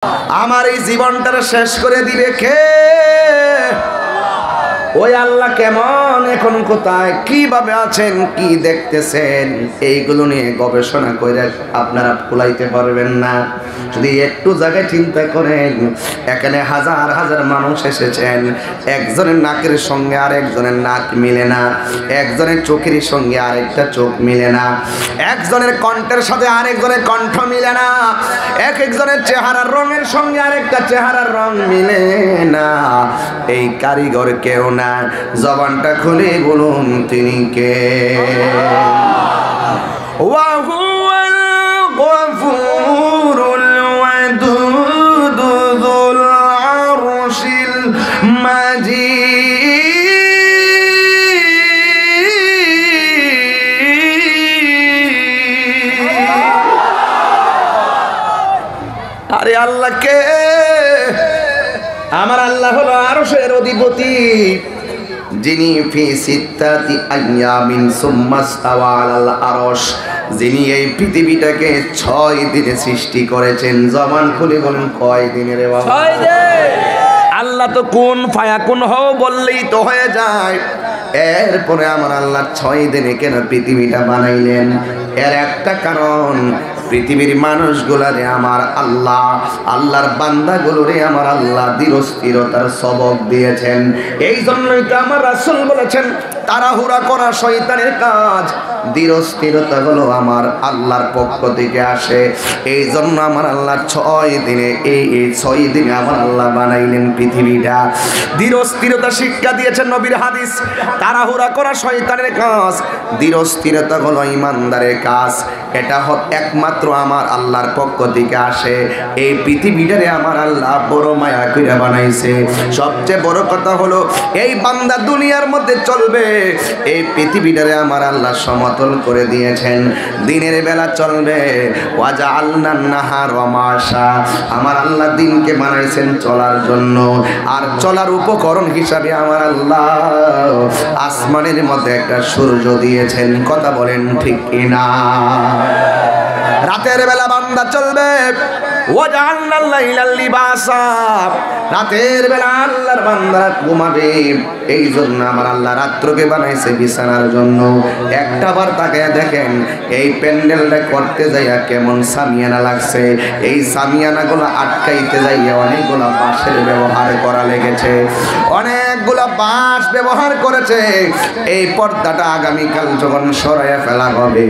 আমার এই জীবনটা শেষ করে দিবে কে? ওই আল্লাহ কেমন, এখন কোথায়, কিভাবে আছেন, কি দেখতেছেন, এইগুলো নিয়ে গবেষণা করে আপনারা কুলাইতে পারবেন না। যদি একটু জায়গায় চিন্তা করেন, এখানে হাজার হাজার মানুষ এসেছেন, একজনের নাকের সঙ্গে আর একজনের নাক মিলে না, একজনের চোখের সঙ্গে আরেকটা চোখ মিলে না, একজনের কণ্ঠের সাথে আরেকজনের কণ্ঠ মিলে না, এক একজনের চেহারার রঙের সঙ্গে আরেকটা চেহারার রং মিলে না। এই কারিগর কেউ না। জবানটা খুলে বলুন তিনি কে? ওয়া হুয়াল গফুরুল ওয়াদুদ যুল আরশিল মাজিদ। আরে আল্লাহ কে? আমার আল্লাহ হলো আরশের অধিপতি, যিনি ফি সিত্তাতি আইয়ামিন সুম্মা ইস্তাওয়া আলাল আরশ, যিনি এই পৃথিবীটাকে 6 দিনে সৃষ্টি করেছেন। জবান খুলে বলেন কয় দিনে রে বাবা? 6 দিন। আল্লাহ তো কোন ফায়াকুন হও বললেই তো হয়ে যায়। এরপরে আমার আল্লাহ 6 দিনে কেন পৃথিবীটা বানাইলেন? এর একটা কারণ, পৃথিবীর মানুষগুলারে আমার আল্লাহ, আল্লাহর বান্দাগুলোরে আমার আল্লাহ ধীরস্থিরতার সবক দিয়েছেন। এই জন্যই তো আমার রাসূল বলেছেন, তাড়াহুড়া করা শয়তানের কাজ, ধীরস্থিরতা হলো আমার আল্লাহর পক্ষ থেকে আসে। এই জন্য আমার আল্লাহ 6 দিনে এই 6 দিনে আমার আল্লাহ বানাইলেন পৃথিবীটা। ধীরস্থিরতা শিক্ষা দিয়েছেন নবীর হাদিস। তাড়াহুড়া করা শয়তানের কাজ, ধীরস্থিরতা হলো ইমানদারের কাজ। এটা একমাত্র আমার আল্লাহর পক্ষ থেকে আসে। এই পৃথিবীটারে আমার আল্লাহ বড় মায়া করে বানাইছে। সবচেয়ে বড় কথা হলো, এই বান্দা দুনিয়ার মধ্যে চলবে, এই পৃথিবীটারে আমার আল্লাহ সমতল করে দিয়েছেন। দিনের বেলা চলবে, ওয়াজআলনান নাহারা মাশা, আমার আল্লাহ দিনকে বানাইছেন চলার জন্য। আর চলার উপকরণ হিসাবে আমার আল্লাহ আসমানের মধ্যে একটা সূর্য দিয়েছেন। কথা বলেন ঠিক কিনা? রাতের বেলা বান্দা চলবে, ওয়াজআলনাল লাইলা লিবাসা, রাতের বেলা আল্লাহর বান্দারা ঘুমাবে। এই জন্য আমার আল্লাহ রাত্রকে বানাইছে বিছানার জন্য। একটা বার তাকায় দেখেন, এই প্যান্ডেলটা করতে যাইয়া কেমন সামিয়ানা লাগছে। এই সামিয়ানাগুলো আটকাইতে যাইয়া অনেকগুলো বাঁশের ব্যবহার করা লেগেছে, অনেকগুলো বাঁশ ব্যবহার করেছে। এই পর্দাটা আগামীকাল যখন সরাইয়া ফেলা হবে,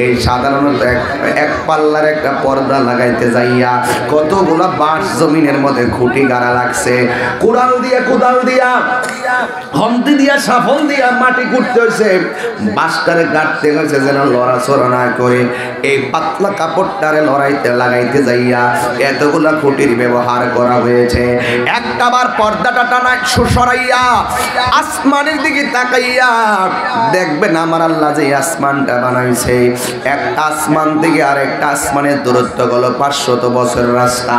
এই সাধারণত এক পাল্লার একটা পর্দা লাগাইতে যাইয়া কতগুলো বাঁশ জমিনের মধ্যে খুঁটি গাড়া লাগছে। কোদাল দিয়া হন্তি দিয়া সাফল দিয়া মাটি কুটতে হয়েছে, বাঁশটারে গাড়তে হয়েছে যেন লড়াচড়া না করে। এই পাতলা কাপড়টারে লড়াইতে লাগাইতে যাইয়া এতগুলা খুঁটির ব্যবহার করা হয়েছে। একটা বার পর্দাটা টানা সরাইয়া আসমানের দিকে তাকাইয়া দেখবেন আমার আল্লাহ যে আসমানটা বানাইছে, একটা আসমান থেকে আরেকটা আসমানের দূরত্ব হলো 500 বছরের রাস্তা।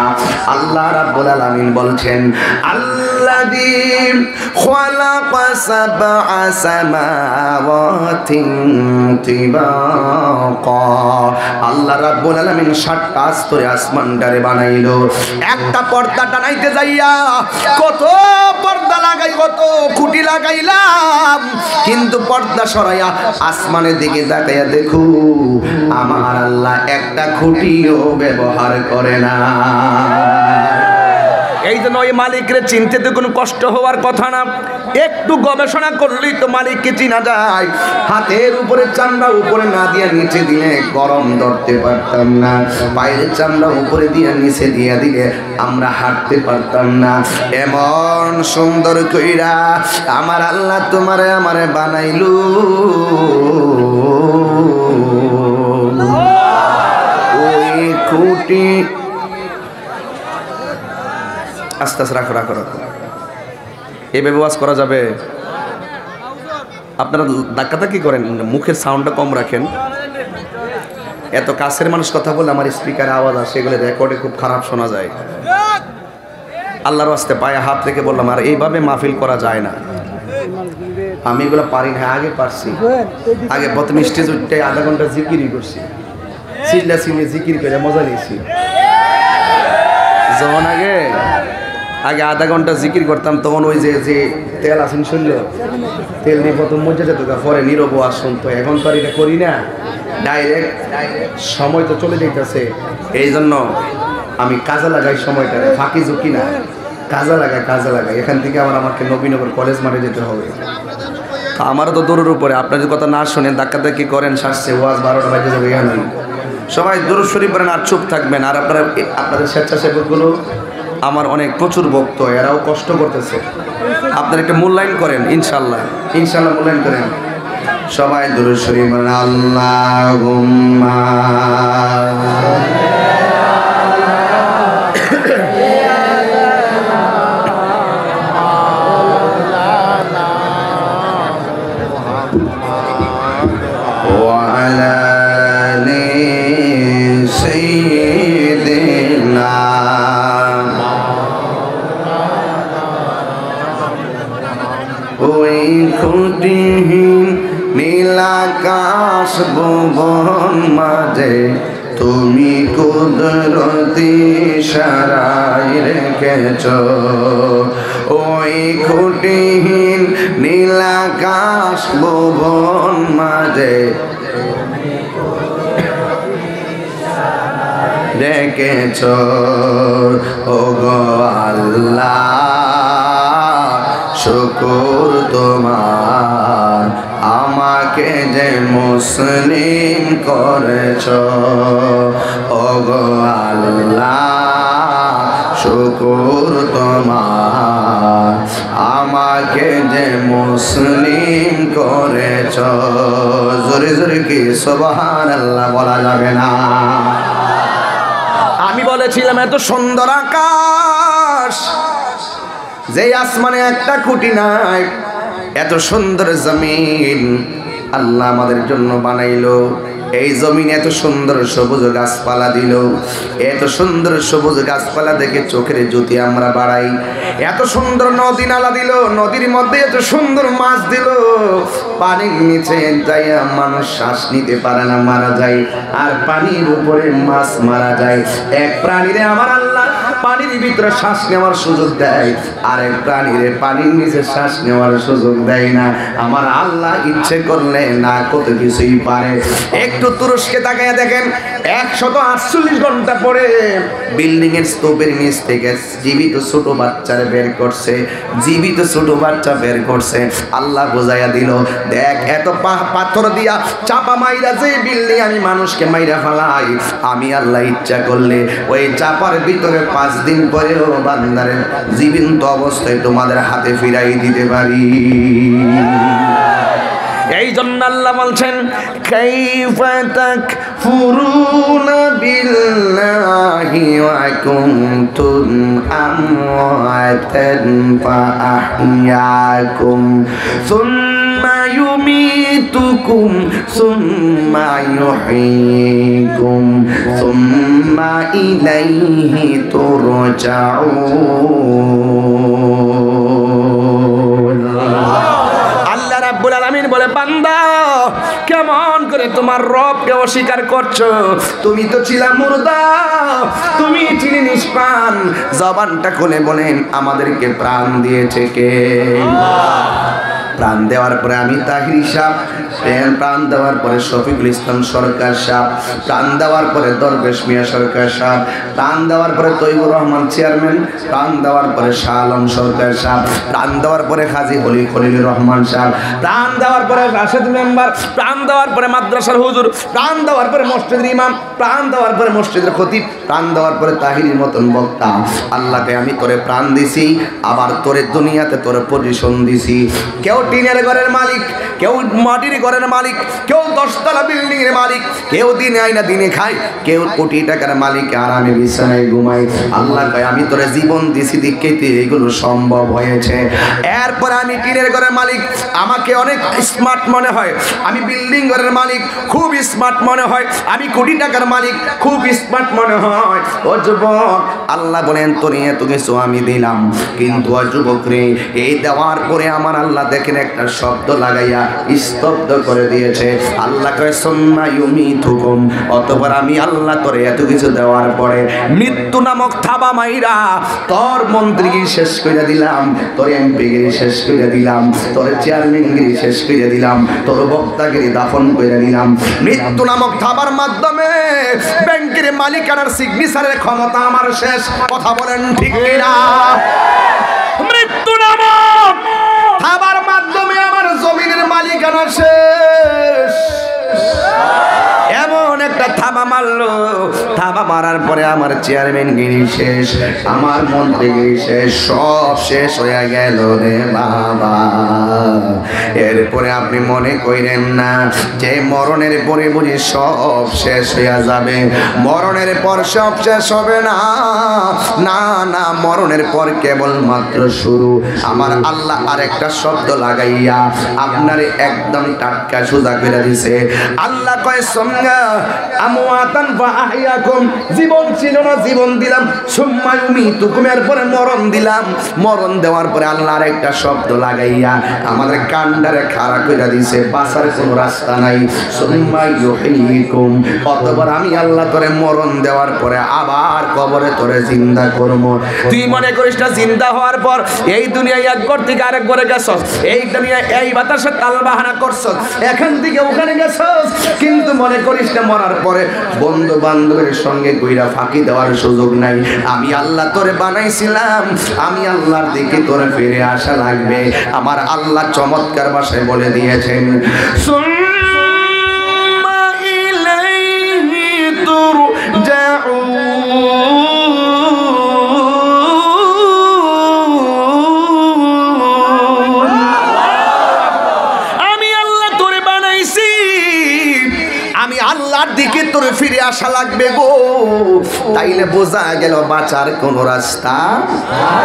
আল্লাহ রাব্বুল আলামিন বলছেন, আল্লাযী খালাকা সাবআ সামাওয়াতিন তিবাকা, আল্লাহ রাব্বুল আলামিন 7টা স্তরে আসমানটারে বানাইলো। একটা পর্দা টানাইতে যাইয়া কত পর্দা লাগাই, কত খুঁটি লাগাইলাম, কিন্তু পর্দা সরাইয়া আসমানের দিকে তাকাইয়া দেখো আমার আল্লাহ একটা খুঁটিও ব্যবহার করে না। এই জন্য ওই মালিকরে চিনতে তো কোনো কষ্ট হওয়ার কথা না। একটু গবেষণা করলেই তো মালিককে চিনা যায়। হাতের উপরে চামড়া উপরে না দিয়ে নিচে দিলে গরম ধরতে পারতাম না, পায়ের চামড়া উপরে দিয়ে নিচে দিয়ে দিলে আমরা হাঁটতে পারতাম না। এমন সুন্দর কইরা আমার আল্লাহ তোমারে আমারে বানাইলো। ওই খুঁটি আস্তে আস্তে রাখো। এভাবে ওয়াজ করা যাবে? আপনারা ধাক্কাধাক্কি করেন, মুখের সাউন্ডটা কম রাখেন। এত কাছের মানুষ কথা বলে আমার স্পিকারে আওয়াজ আসে, এগুলো রেকর্ডে খুব খারাপ শোনা যায়। আল্লাহর ওয়াস্তে পায়ে হাত রেখে বললাম, আর এইভাবে মাহফিল করা যায় না। আমি এগুলো পারি না, আগে পারছি। আগে প্রথম স্টেজ উঠতে আধা ঘন্টা জিকিরই করছি, চিল্লা চিল্লি জিকির করে মজা নিয়েছি। যখন আগে আধা ঘন্টা জিকির করতাম তখন ওই যে তেল আসেন শুনল তেল দিয়ে প্রথম মজা যেত পরে নীরব আর শুনতো। এখন তো আর এটা করি না, ডাইরেক্ট সময় তো চলে যাইতেছে। এই জন্য আমি কাজে লাগাই সময়টা, ফাঁকি ঝুঁকি না, কাজে লাগাই। এখান থেকে আমাকে নবীনগর কলেজ মাঠে যেতে হবে। আমারও তো দূরের উপরে, আপনার যদি কথা না শোনেন ধাক্কাধাক্কি করেন সারছে ওয়াজ 12টা বাজে যাবে। এখানে সবাই দুরূদ শরীফ পড়েন আর চুপ থাকবেন। আর আপনাদের স্বেচ্ছাসেবকগুলো আমার অনেক প্রচুর ভক্ত, এরাও কষ্ট করতেছে। আপনারা একটা মূল্যায়ন করেন, ইনশাল্লাহ মূল্যায়ন করেন। সবাই দুরূদ শরীফ পড়েন। আল্লাহুম্মা নীলাকাশ ভুবন মাঝে তুমি কুদরতি ইশারায় রেখেছ। ওই খুঁটিহীন নীলাকাশ ভুবন মাঝে রেখেছ। ও গো আল্লাহ শুকর তোমার, আমাকে যে মুসলিম করেছ। ও গো আল্লাহ শুকর তোমার, আমাকে যে মুসলিম করেছ। জোরে জোরে কি সুবহানাল্লাহ বলা যাবে না? আমি বলেছিলাম এত সুন্দর আকাশ, যে আসমানে একটা খুঁটি নাই, এত সুন্দর জমিন আল্লাহ আমাদের জন্য বানাইলো। এই জমিন এত সুন্দর সবুজ গাছপালা দিল, এত সুন্দর সবুজ গাছপালা দেখে চোখের জ্যোতি আমরা বাড়াই। এত সুন্দর নদী নালা দিল, নদীর মধ্যে এত সুন্দর মাছ দিল। পানির নিচে যাইয়া মানুষ শ্বাস নিতে পারে না, মারা যায়। আর পানির উপরে মাছ মারা যায়। এক প্রাণীরে আমার আল্লাহ পানির ভিতরে শ্বাস নেওয়ার সুযোগ দেয়, আর এক প্রাণীরে পানির নিচে শ্বাস নেওয়ার সুযোগ দেয় না। আমার আল্লাহ ইচ্ছে করলে না কত কিছুই পারে। একটু তুরস্কে তাকাইয়া দেখেন, 148 ঘন্টা পরে বিল্ডিং এর স্তূপের নিচ থেকে জীবিত ছোট বাচ্চারে বের করছে, জীবিত ছোট বাচ্চা বের করছে। আল্লাহ বোঝাইয়া দিল, দেখ এত পাথর দিয়া চাপা মাইরা যে বিল্ডিং আমি মানুষকে মাইরা ফেলাই, আমি আল্লাহ ইচ্ছা করলে ওই চাপার ভিতরে 5 দিন পরেও বান্দারে জীবন্ত অবস্থায় তোমাদের হাতে ফিরাই দিতে পারি। এই জন্য আল্লাহ বলছেন, কাইফা তাকফুরুনা বিল্লাহি ওয়া কুনতুম আমওয়াতান ফাআহইয়াকুম সুম্মা ইউমীতুকুম সুম্মা ইউহয়ীকুম সুম্মা ইলাইহি তুরজাউন। আল্লাহ রাব্বুল আলামিন বলে, বান্দা কেমন করে তোমার রবকে অস্বীকার করছো? তুমি তো ছিলা মুর্দা, তুমি ছিলে নিষ্প্রাণ। জবানটা খুলে বলেন, আমাদেরকে প্রাণ দিয়েছে কে? প্রাণ দেওয়ার পরে আমি তাহিরি সাহেব, প্রাণ দেওয়ার পরে শফিকুল ইসলাম সরকার সাহেব, প্রাণ দেওয়ার পরে দরবেশ মিয়া সরকার সাহেব, প্রাণ দেওয়ার পরে তৈবুর রহমান চেয়ারম্যান, প্রাণ দেওয়ার পরে শাহ আলম সরকার সাহেব, প্রাণ দেওয়ার পরে হাজী খলিলুর রহমান সাহেব, প্রাণ দেওয়ার পরে রাশেদ মেম্বার, প্রাণ দেওয়ার পরে মাদ্রাসার হুজুর, প্রাণ দেওয়ার পরে মসজিদের ইমাম, প্রাণ দেওয়ার পরে মসজিদের খতিব, প্রাণ দেওয়ার পরে তাহিরির মতন বক্তা। আল্লাহকে আমি তোরে প্রাণ দিছি, আবার তোরে দুনিয়াতে তোরে পজিশন দিছি। কেউ টিনের ঘরের মালিক, কেউ মাটির ঘরের মালিক, কেউ 10 তলা বিল্ডিং এর মালিক, কেউ দিনে আইনা দিনে খায়, কেউ কোটি টাকার মালিক, আর আমি বিছানায় ঘুমাই। আল্লাহ কয় আমি তোরে জীবন দিছি দিকেতে এগুলো সম্ভব হয়েছে। এরপর আমি টিনের ঘরের মালিক, আমাকে অনেক স্মার্ট মনে হয়। আমি বিল্ডিং ঘরের মালিক, খুব স্মার্ট মনে হয়। আমি কোটি টাকার মালিক, খুব স্মার্ট মনে হয়। ও যুবক, আল্লাহ বলেন তোরে এত কিছু আমি দিলাম, কিন্তু ও যুবক রে, এই দেওয়ার পরে আমার আল্লাহ দেখেন জমিন একটা শব্দ লাগাইয়া স্তব্ধ করে দিয়েছে। আল্লাহ কয় সুম্মা ইউমিতুকুম, অতঃপর আমি আল্লাহ তোরে এত কিছু দেওয়ার পরে মৃত্যু নামক থাবা মাইরা তোর মন্ত্রীগিরি শেষ করে দিলাম, তোর এমপিগিরি শেষ করে দিলাম, তোর চেয়ারম্যানগিরি শেষ করে দিলাম, তোর বক্তাগিরি দাফন করে দিলাম। মৃত্যু নামক থাবার মাধ্যমে ব্যাংকের মালিকানার সিগনেচারের ক্ষমতা আমার শেষ। কথা বলেন ঠিক কিনা? মৃত্যু নামক থাবার মাধ্যমে আমার জমিনের মালিকানা শেষ। এমন একটা থাবা মারলো, থাবা মারার পরে আমার চেয়ারম্যান গিরি শেষ, আমার মন্ত্রী গিরি শেষ, সব শেষ হয়ে গেল রে বাবা। এরপরে আপনি মনে করেন না যে মরণের পরে বুঝি সব শেষ হয়ে যাবে। মরণের পর সব শেষ হবে না, না না, মরণের পর কেবল মাত্র শুরু। আমার আল্লাহ আরেকটা শব্দ লাগাইয়া আপনার একদম টাটকা সোজা করে দিছে। আল্লাহ কয় সুম্মা আমওয়াতান ফাআহইয়াকুম, জীবন ছিল না জীবন দিলাম, সুম্মা ইউমিতুকুম, এরপরে মরণ দিলাম। মরণ দেওয়ার পরে আল্লাহ আরেকটা শব্দ লাগাইয়া আমাদের কান্ডারে খাড়া করে দিছে, বাঁচার কোনো রাস্তা নাই। সুম্মা ইউহয়িকুম, অতঃপর আমি আল্লাহ তোরে মরণ দেওয়ার পরে আবার কবরে তোরে জিন্দা করব। তুই মনে করিস না জিন্দা হওয়ার পর এই দুনিয়ায় এক ঘর থেকে আরেক ঘরে গেছস, এই দুনিয়ায় এই বাতাসে তাল বাহানা করছস, এখান থেকে ওখানে গেছস, কিন্তু মনে করিস না মরার পরে বন্ধু বান্ধবের সঙ্গে কইরা ফাঁকি দেওয়ার সুযোগ নাই। আমি আল্লাহ তোরে বানাইছিলাম, আমি আল্লাহর দিকে তোরে ফিরে আসা লাগবে। আমার আল্লাহ চমৎকার ভাষায় বলে দিয়েছেন, সুম্মা ইলাইহি তুরজাউন। আল্লাহর দিকে তোরে ফিরে আসা লাগবে গো। তাইলে বোঝা গেল বাঁচার কোন রাস্তা।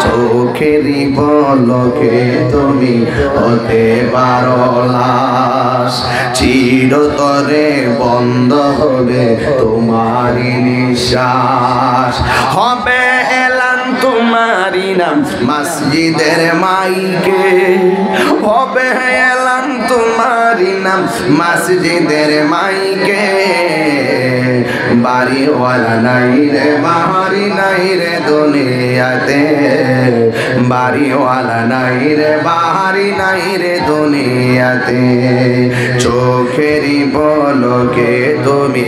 চোখেরই পলকে তুমি হতে পারো লাশ, চিরতরে বন্ধ হবে তোমারই নিঃশ্বাস। হবে এলান তোমারই নাম মসজিদের মাইকে, হবে এলান তোমারই নাম মসজিদের মাইকে। বাড়িওয়ালা নাই রে বাহারি নাই রে দুনিয়াতে, বাড়িওয়ালা নাই রে বাহারি নাই রে দুনিয়াতে। চোখেরই পলকে তুমি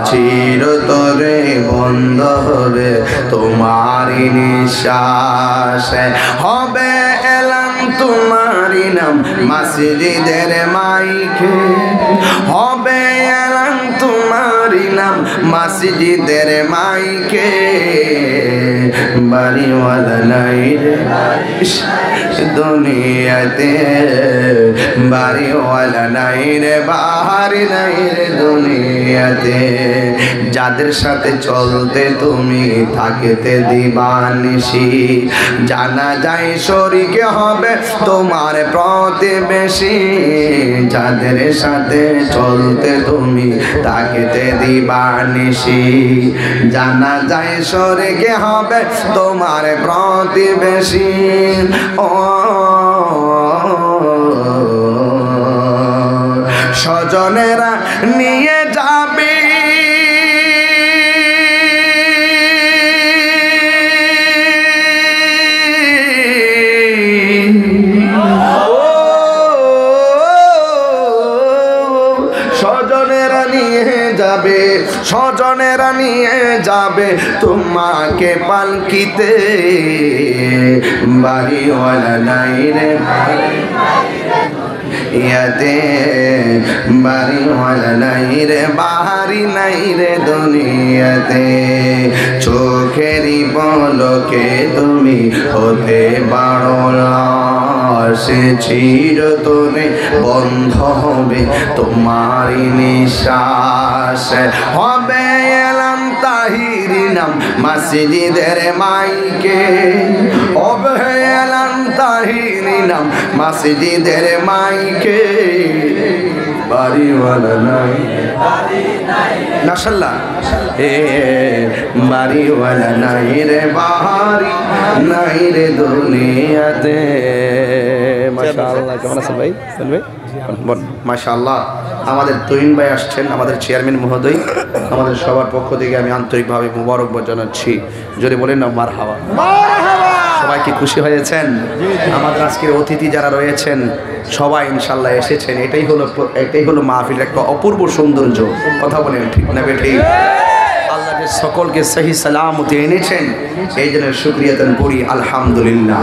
চিরতরে বন্ধ হবে তোমারই নিঃশ্বাস। হবে এলাম তোমারই নাম মসজিদের মাইকে, হবে এলাম তোমারই নাম মসজিদের মাইকে। বাড়িওয়ালা নাই রে দুনিয়াতে, বাড়িওয়ালা নাই রে বাহারি নাই রে দুনিয়াতে। যাদের সাথে চলতে তুমি থাকিতে দিবানিশি, জানা যায় শরীকে হবে তোমার প্রতিবেশী। যাদের সাথে চলতে তুমি থাকিতে দিবানিশি, জানা যায় শরীকে হবে তোমার প্রতিবেশী। ও স্বজনেরা নিয়ে যাবে স্বজনেরা নিয়ে যাবে তোমাকে পালকিতে। বাড়িওয়ালা নাই রে ইয়াতে, বাড়িওয়ালা নাই রে বাহারি নাই রে দুনিয়াতে। চোখেরই পলকে তুমি হতে পারো লাশ, চিরতরে বন্ধ হবে তোমারই নিঃশ্বাস। হবে এলাম তাহিরি নাম মসজিদের মাইকে, হবে এলাম তাহিরি নাম মসজিদের মাইকে। বাড়িওয়ালা নাই মাশাআল্লাহ, বাড়িওয়ালা নাই রে বাড়ি নাই রে দুনিয়াতে। মাশাআল্লাহ, কেমন আছেন ভাই? মাশাআল্লাহ, আমাদের তৈন ভাই আসছেন, আমাদের চেয়ারম্যান মহোদয়, আমাদের সবার পক্ষ থেকে আমি আন্তরিকভাবে মুবারকবাদ জানাচ্ছি। যদি বলেন না মারহাবা। সবাই কি খুশি হয়েছেন? আমাদের আজকের অতিথি যারা রয়েছেন সবাই ইনশাল্লাহ এসেছেন, এটাই হলো মাহফিলের একটা অপূর্ব সৌন্দর্য। কথা বলেন ঠিক না বেঠিক? আল্লাহ যে সকলকে সহি সালামতে এনেছেন এই জন্য শুকরিয়া দান করি আলহামদুলিল্লাহ।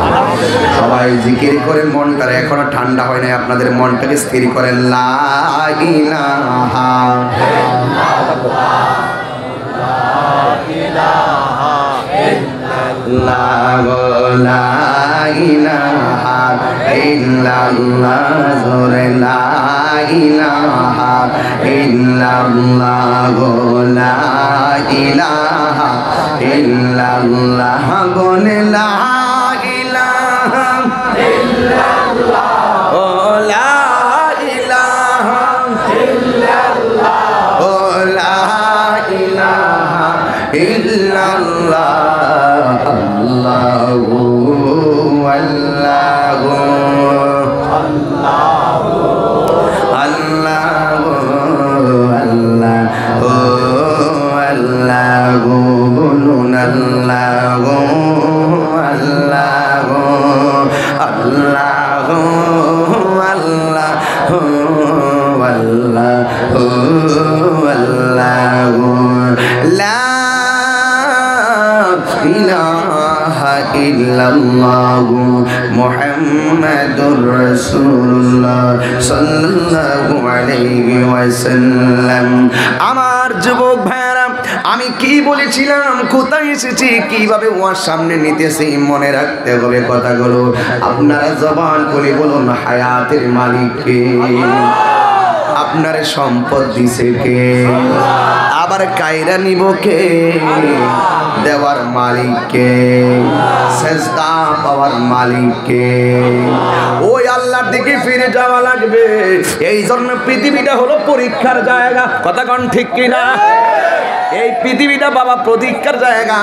সবাই জিকির করেন, মনটা এখনো ঠান্ডা হয় নাই, আপনাদের মনটাকে স্থির করেন। লা ইলাহা ইল্লাল্লাহ, লা ইলাহা ইল্লাল্লাহ, লা ইলাহা ইল্লাল্লাহ, লা ইলাহা ইল্লাল্লাহ, লা ইলাহা ইল্লাল্লাহ, ও লা ইলাহা ইল্লাল্লাহ, ও লা ইলাহা ইল্লাল্লাহ। আল্লাহু আল্লাহু আল্লাহু আল্লাহু আল্লাহু আল্লাহু, বলুন আল্লাহু আল্লাহু আল্লাহু আল্লাহু আল্লাহু আল্লাহু, লা ইলাহা ইল্লাল্লাহু মুহাম্মাদুর রাসূলুল্লাহ সাল্লাল্লাহু আলাইহি ওয়াসাল্লাম। আমার যুবক ভাইরা, আমি কি বলেছিলাম, কোথায় এসেছি, কিভাবে ওর সামনে নিতেছি, মনে রাখতে হবে কথাগুলো। আপনারা জবান করে বলুন, হায়াতের মালিক কে? আপনার সম্পদ দিছে কে? আবার কায়রা নিব কে? দেওয়ার মালিক কে? সেজদা পাওয়ার মালিক কে? ওই আল্লাহর দিকে ফিরে যাওয়া লাগবে। এই জন্য পৃথিবীটা হলো পরীক্ষার জায়গা। কথা কোন ঠিক কিনা? এই পৃথিবীটা বাবা পরীক্ষার জায়গা।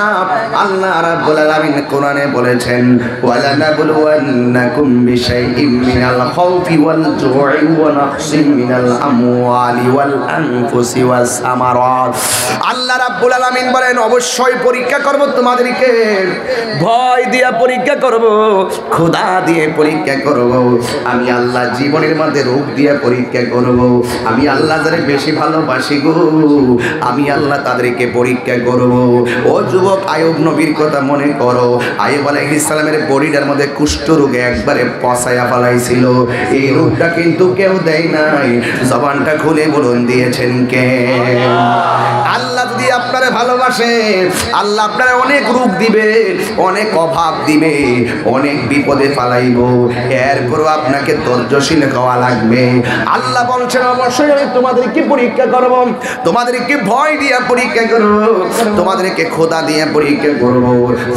আল্লাহ রাব্বুল আলামিন কোরআনে বলেছেন, ওয়ালা নাবলুওয়ান্নাকুম বিশাইইম মিনাল খাউফি ওয়াল জু'i ওয়া নাকসিম মিনাল আমওয়ালি ওয়াল আনফুসি ওয়াস সামারাত। আল্লাহ রাব্বুল আলামিন বলেন, অবশ্যই পরীক্ষা করব তোমাদেরকে, ভয় দিয়ে পরীক্ষা করব, ক্ষুধা দিয়ে পরীক্ষা করব, আমি আল্লাহ জীবনের মধ্যে রোগ দিয়ে পরীক্ষা করব, আমি আল্লাহ যারে বেশি ভালোবাসি গো, আমি আল্লাহ তাদেরকে পরীক্ষা করব। ও যুবক, আইয়ুব নবীর কথা মনে করো। আইয়ুব আলাইহিস সালামের বডিটার মধ্যে কুষ্ঠ রোগে একবারে পচায়া ফেলাইছিল। এই রোগটা কিন্তু কেউ দেয় নাই। জবানটা খুলে বলুন, দিয়েছেন কে? আল্লাহ যদি আপনারে ভালোবাসে, আল্লাহ আপনারে অনেক রোগ দিবে, অনেক অভাব দিবে, অনেক বিপদে ফালাইব। এরপরও আপনাকে ধৈর্যশীল হওয়া লাগবে। আল্লাহ বলছেন, অবশ্যই আমি তোমাদেরকে পরীক্ষা করব, তোমাদেরকে ভয় দিয়ে পরীক্ষা করব, তোমাদেরকে খোদা দিয়ে পরীক্ষা করব,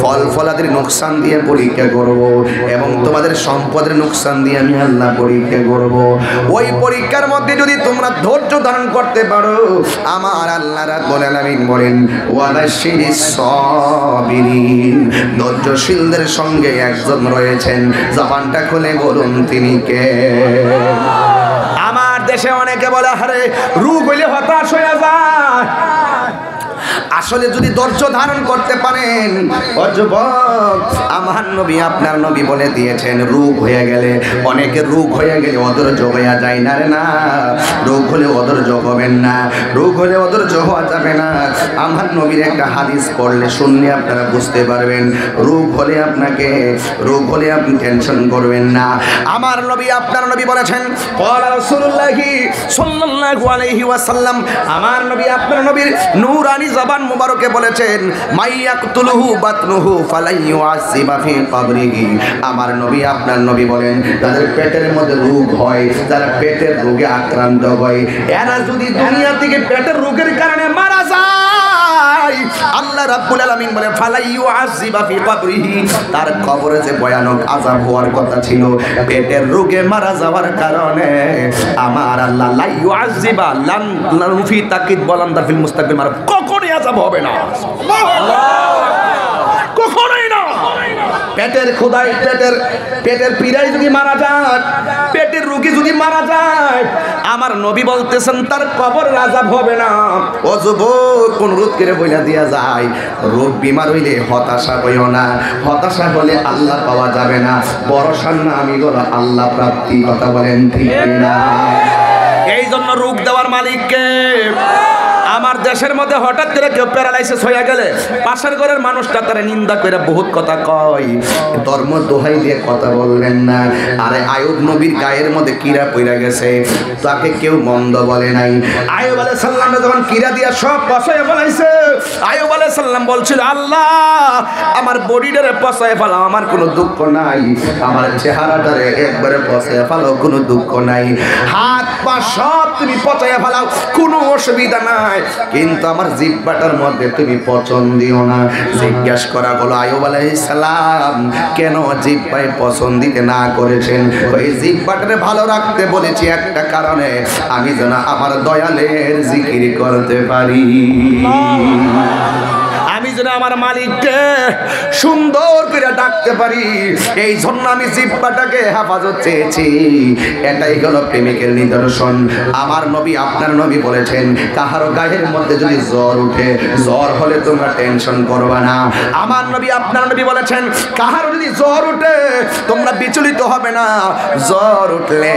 ফল ফলাদের নোকসান দিয়ে পরীক্ষা করব, এবং তোমাদের সম্পদের নোকসান দিয়ে আমি আল্লাহ পরীক্ষা করব। ওই পরীক্ষার মধ্যে যদি তোমরা ধৈর্য ধারণ করতে পারো, আমার আল্লাহ রাব্বুল আলামিন বলেন, ওয়াবাশশিরিস সাবিরিন, ধৈর্যশীলদের সঙ্গে একজন রয়েছেন। জবানটা খুলে বলুন, তিনি কে? আমার দেশে অনেকে বলে, আরে রোগ হইলে হতাশ হয়ে যায়। আসলে যদি ধৈর্য ধারণ করতে পারেন, ও যুবক, আমার নবী আপনার নবী বলে দিয়েছেন, রোগ হয়ে গেলে, অনেকের রোগ হয়ে গেলে অধৈর্য হয়ে যায় না রে না। রোগ হলে অধৈর্য হবেন না, রোগ হলে অধৈর্য হওয়া যাবে না। আমার নবীর একটা হাদিস পড়লে শুনলে আপনারা বুঝতে পারবেন। রোগ হলে আপনি টেনশন করবেন না। আমার নবী আপনার নবী বলেছেন, ক্বালা রাসূলুল্লাহি সাল্লাল্লাহু আলাইহি ওয়াসাল্লাম, আমার নবী আপনার নবীর নূরানি জবান মুবারকে বলেছেন, মাইয়াকতুলুহু বাতনুহু ফালাইয়ুআসিবা ফি কবরিহি। আমার নবী আপনার নবী বলেন, যাদের পেটের মধ্যে রোগ হয়, যারা পেটের রোগে আক্রান্ত হয়, এরা যদি দুনিয়া থেকে পেটের রোগের কারণে মারা যায়, আল্লাহ রাব্বুল আলামিন বলে ফালাইয়ুআসিবা ফি কবরিহি, তার কবরে যে ভয়ানক আযাব হওয়ার কথা ছিল, পেটের রোগে মারা যাওয়ার কারণে আমার আল্লাহ লাইয়ুআসিবা লান ফি তাকিদ বলান দা ফিল মুস্তাকবিল মারা কখনই আযাব হবে না। পেটের খোদাই, পেটের পীড়াই যদি মারা যায়, পেটের রোগী যদি মারা যায়, আমার নবী বলতেছেন তার কবর আযাব হবে না। ও যুবক, অনুরোধ করে বইলা দিয়া যায়, রোগ বিমার হইলে হতাশা হইও না। হতাশা হলে আল্লাহ পাওয়া যাবে না। ভরসার নামই হলো আল্লাহ প্রাপ্তি। কথা বলেন ঠিক না? এই জন্য রোগ দেওয়ার মালিককে। আমার দেশের মধ্যে হঠাৎ করে কেউ প্যারালাইসিস হয়ে গেলে পাশের ঘরের মানুষটা তারা নিন্দা করে বহুত কথা কয়। ধর্ম দোহাই দিয়ে কথা বললেন না। আরে আয়ুব নবীর গায়ের মধ্যে কিরা পইরা গেছে, তাকে কেউ মন্দ বলে নাই। আয়ুব আলাইহিস সালাম যখন কিরা দিয়া সব পচায় ফেলাইছে, আয়ুব আলাইহিস সালাম বলছিল, আল্লাহ আমার বডিটারে পচায় ফেলাও, আমার কোনো দুঃখ নাই। আমার চেহারাটারে একবারে পচায় ফেলাও, কোনো দুঃখ নাই। হাত পা সব তুমি পচায় ফেলাও, কোনো অসুবিধা নাই, কিন্তু আমার জিহ্বাটার মধ্যে তুমি পচন দিও না। জিজ্ঞাসা করা হলো, আয়ুব আলাইহিস সালাম কেন জিহ্বায় পচন দিতে না করেছেন? ওই জিহ্বাটারে ভালো রাখতে বলেছি একটা কারণে, আমি যেন আমার দয়ালের জিকির করতে পারি, আমি যেন আমার মালিককে সুন্দর করে ডাকতে পারি। এই জন্য আমি জিহ্বাটাকে হেফাজত চেয়েছি। এটাই হলো প্রেমিকের নিদর্শন। আমার নবী, আপনার নবী বলেছেন, কাহারো গায়ের মধ্যে যদি জ্বর উঠে, জ্বর হলে তোমরা টেনশন করবে না। আমার নবী, আপনার নবী বলেছেন, কাহারো যদি জ্বর উঠে তোমরা বিচলিত হবে না। জ্বর উঠলে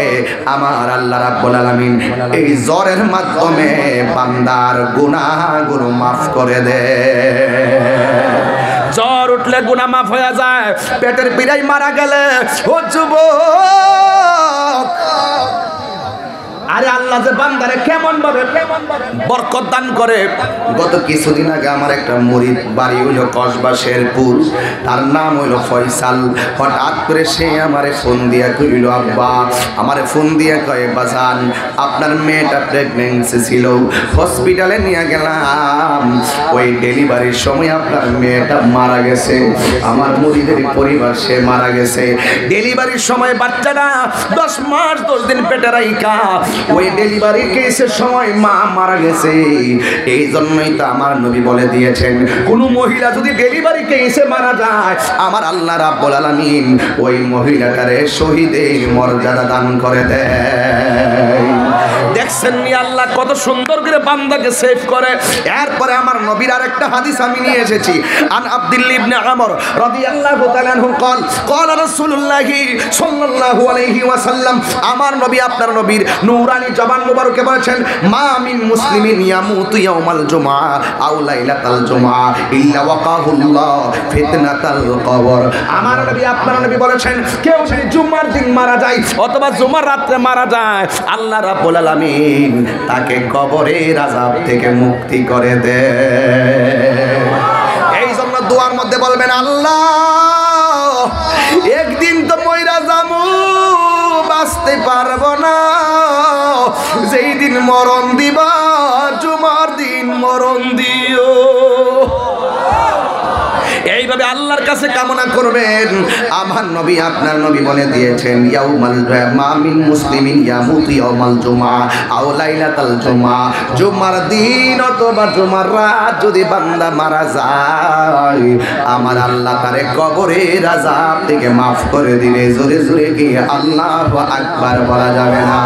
আমার আল্লাহ রাব্বুল আলামিন এই জ্বরের মাধ্যমে বান্দার গুনাহগুলো মাফ করে দেয়। জ্বর উঠলে গুনাহ মাফ হয়ে যায়। পেটের পীড়ায় মারা গেলে, ও যুবক, আরে আল্লাহ যে বান্দারে কেমন ভাবে বরকত দান করে। গত কিছুদিন আগে আমার একটা মুরিদ, বাড়ি হইলো কসবা শেরপুর, তার নাম হইলো ফয়সাল। হঠাৎ করে সে আমারে ফোন দিয়া কইল, আব্বা, আমারে ফোন দিয়া কয়, বাজান আপনার মেয়েটা প্রেগন্যান্সি ছিল, হসপিটালে নিয়ে গেলাম, ওই ডেলিভারির সময় আপনার মেয়েটা মারা গেছে। আমার মুরিদের পরিবার সে মারা গেছে। ডেলিভারির সময় বাচ্চাটা 10 মাস 10 দিন পেটে রাইখা ওই ডেলিভারি কেসের সময় মা মারা গেছে। এই জন্যই তো আমার নবী বলে দিয়েছেন, কোন মহিলা যদি ডেলিভারি কেসে মারা যায়, আমার আল্লাহ রাব্বুল আলামিন ওই মহিলাটারে শহীদের মর্যাদা দান করে দেয়। দেখছেন নি আল্লাহ কত সুন্দর করে বান্দাকে সেভ করে। এরপরে আমার নবীর আরেকটা হাদিস আমি নিয়ে এসেছি। আন আব্দুল্লাহ ইবনে আমর রাদিয়াল্লাহু তাআলা আনহু قال قال রাসূলুল্লাহ সাল্লাল্লাহু আলাইহি ওয়াসাল্লাম, আমার নবী, আপনার নবীর নূরানি জবান মুবারকে বলেছেন, মা মিন মুসলিমিন ইয়ামুতু ইয়াউমাল জুমআ আও লাইলাতাল জুমআ ইল্লা ওয়াকাহুল্লাহ ফিতনাতাল কবর। আমার নবী, আপনার নবী বলেছেন, কেউ যদি জুমার দিন মারা যায় অথবা জুমার রাতে মারা যায়, আল্লাহ রাব্বুল আলামিন তাকে কবরের আযাব থেকে মুক্তি করে দেয়। এই জন্য দোয়ার মধ্যে বলবেন, আল্লাহ একদিন তো মইরা যামু, বাঁচতে পারবো না, যেই দিন মরণ দিবা জুমার দিন মরণ দিও। এইভাবে আল্লাহর কাছে কামনা করবেন। আমার নবী, আপনার নবী বলে দিয়েছেন, ইয়াউমাল মা মিন মুসলিমিন ইয়ামুতু ইয়াউমাল জুমআ আও লাইলাতাল জুমআ, জুমার দিন অথবা জুমার রাত যদি বান্দা মারা যায়, আমার আল্লাহ তারে কবরের আযাব থেকে মাফ করে দিবে। জোরে জোরে কি আল্লাহু আকবার বলা যাবে না?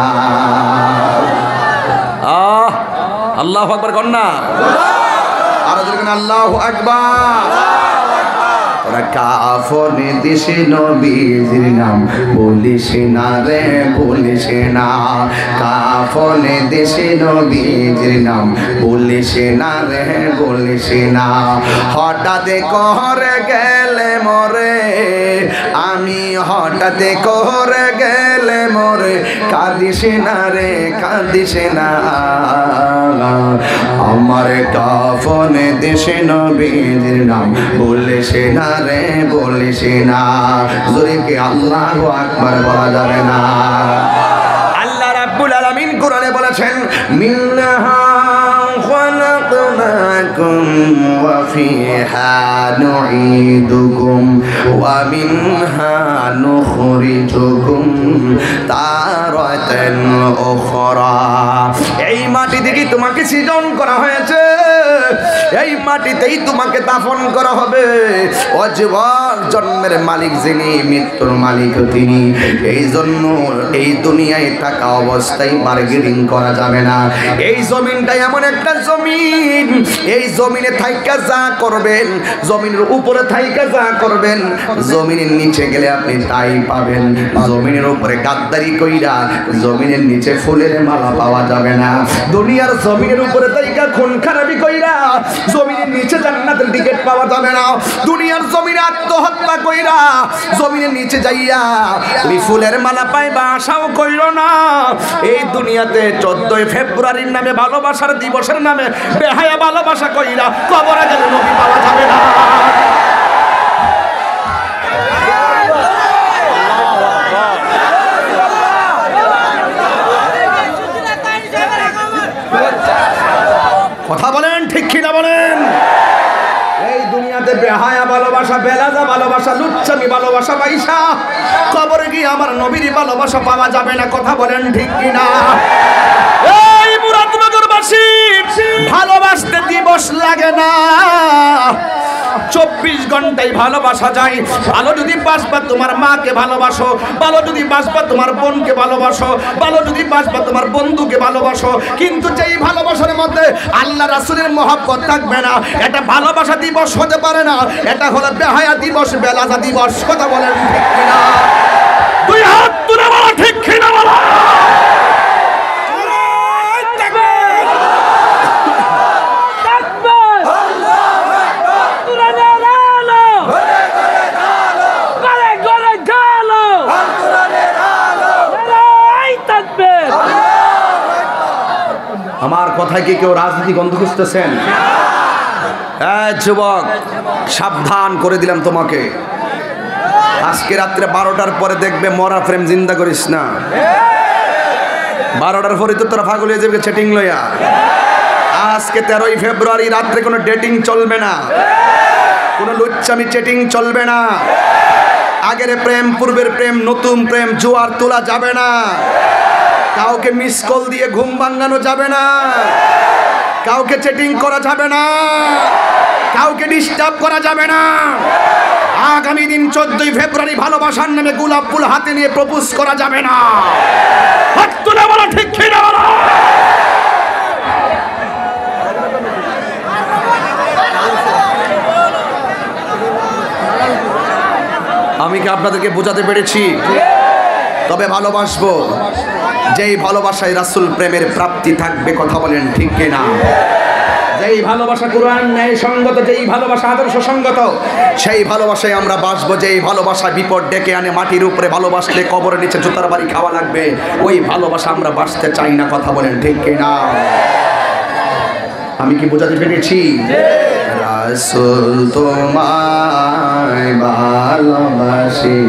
আল্লাহু আকবার কোন না? আর জোরে কোন আল্লাহু আকবার। কাফনে দেশে নবীজির নাম বলিস না রে, বলিস না। কাফনে দেশে নবীজির নাম বলিস না রে, বলিস না। হঠাৎ করে গেলে মরে, আমি হঠাৎ করে গেলে মরে, কাঁদিস না রে, কাঁদিস না। আমার কাফনে দেশে নবীজির নাম বলিস না রে, বলিস না। জোরে কি আল্লাহু আকবার বলা যাবে না? আল্লাহ রাব্বুল আলামিন কোরআনে বলেছেন, মিনহা খালাকনা لكم وفيها نعيدكم ومنها نخرجكم تارة أخرى এই মাটি থেকে তোমাকে সৃজন করা হয়েছে, এই মাটিতেই তোমাকে দাফন করা হবে। অজীবন জন্মের মালিক যিনি, মৃত্যুর মালিক তিনি। এই জন্য এই দুনিয়ায় থাকা অবস্থায় বার্গেনিং করা যাবে না। এই জমিনটা এমন একটা জমিন, এই জমিনে থাইকা যা করবেন, জমিনের উপরে থাইকা যা করবেন, জমিনের নিচে গেলে আপনি তাই পাবেন। জমিনের উপরে গাদ্দারি কইরা জমিনের নিচে ফুলের মালা পাওয়া যাবে না। দুনিয়ার জমিনের উপরে থাইকা খুন খারাপি কইরা জমিনের নিচে জান্নাতের টিকিট পাওয়া যাবে না। দুনিয়ার জমিনে আত্মহত্যা কইরা জমিনের নিচে যাইয়া তুমি ফুলের মালা পাইবা আশাও কইল না। এই দুনিয়াতে 14 ফেব্রুয়ারির নামে, ভালোবাসার দিবসের নামে বেহায়া ভালোবাসা কইরা কবরে গেলে নবী পাওয়া যাবে না। কথা বলেন ঠিক কিনা বলেন? এই দুনিয়াতে বেহায়া ভালোবাসা, বেলাজা ভালোবাসা, লুচ্চামি ভালোবাসা পাইসা কবরে গিয়ে আমার নবীর ভালোবাসা পাওয়া যাবে না। কথা বলেন ঠিক কিনা? এই মুরাদনগরবাসী, ভালোবাসতে দিবস লাগে না, 24 ঘন্টায় ভালোবাসা যায়। ভালো যদি বাসবা তোমার মাকে ভালোবাসো, ভালো যদি বাসবা তোমার বোনকে ভালোবাসো, ভালো যদি বাসবা তোমার বন্ধুকে ভালোবাসো। কিন্তু যেই ভালোবাসার মধ্যে আল্লাহ রাসূলের মহব্বত থাকবে না, এটা ভালোবাসা দিবস হতে পারে না। এটা হলো বেহায়া দিবস, বেলাজা দিবস। কথা বলেন ঠিক কিনা? দুই হাত তুলে বলো ঠিক কিনা বলো। আমার কথায় কি কেউ রাজনীতি গন্ধ খুঁজতেছেন? হ্যাঁ যুবক, সাবধান করে দিলাম তোমাকে। আজকে রাত্রে 12টার পরে দেখবে মরা ফ্রেম জিন্দা করিস না। 12টার পরে তো তোরা পাগল হয়ে যাবে চেটিং লইয়া। আজকে 13ই ফেব্রুয়ারি রাত্রে কোনো ডেটিং চলবে না, কোনো লুচ্চামি চেটিং চলবে না। আগের প্রেম, পূর্বের প্রেম, নতুন প্রেম জোয়ার তোলা যাবে না। কাউকে মিস কল দিয়ে ঘুম ভাঙানো যাবে না, কাউকে চেটিং করা যাবে না, কাউকে ডিস্টার্ব করা যাবে না। আগামী দিন 14ই ফেব্রুয়ারি ভালোবাসার নামে গোলাপ ফুল হাতে নিয়ে প্রপোজ করা যাবে না। হাত তুলে বলো ঠিক কিনা বলো। আমি কি আপনাদেরকে বোঝাতে পেরেছি? তবে ভালোবাসবো যেই ভালোবাসায় রাসূল প্রেমের প্রাপ্তি থাকবে। কথা বলেন ঠিক কিনা? যেই ভালোবাসা কোরআন ন্যায় সঙ্গত, যেই ভালোবাসা আদর্শ সঙ্গত, সেই ভালোবাসায় আমরা বাসবো। যেই ভালোবাসা বিপদ ডেকে আনে, মাটির উপরে ভালোবাসলে কবরের নিচে জুতার বাড়ি খাওয়া লাগবে, ওই ভালোবাসা আমরা বাসতে চাই না। কথা বলেন ঠিক কিনা? আমি কি বোঝাতে পেরেছি? রাসূল তোমায় ভালোবাসি,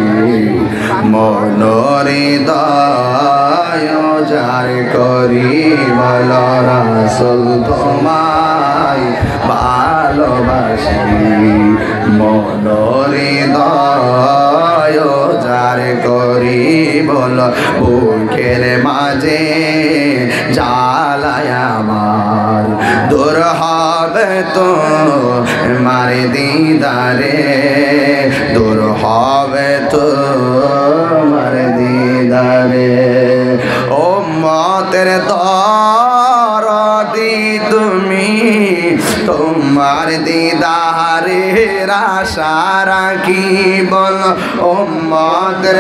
মনরে দয় যার করি বল। রাসূল তোমায় ভালোবাসি, মনরে দয় যার করি বল। বুকের মাঝে জ্বালায় আমার, দূর হবে তো মারে দিদারে, দূর হবে তো মারে দিদারে। ও মতের দরদি তুমি, তোমার দিদারে আশা রাখি বল। ও মতের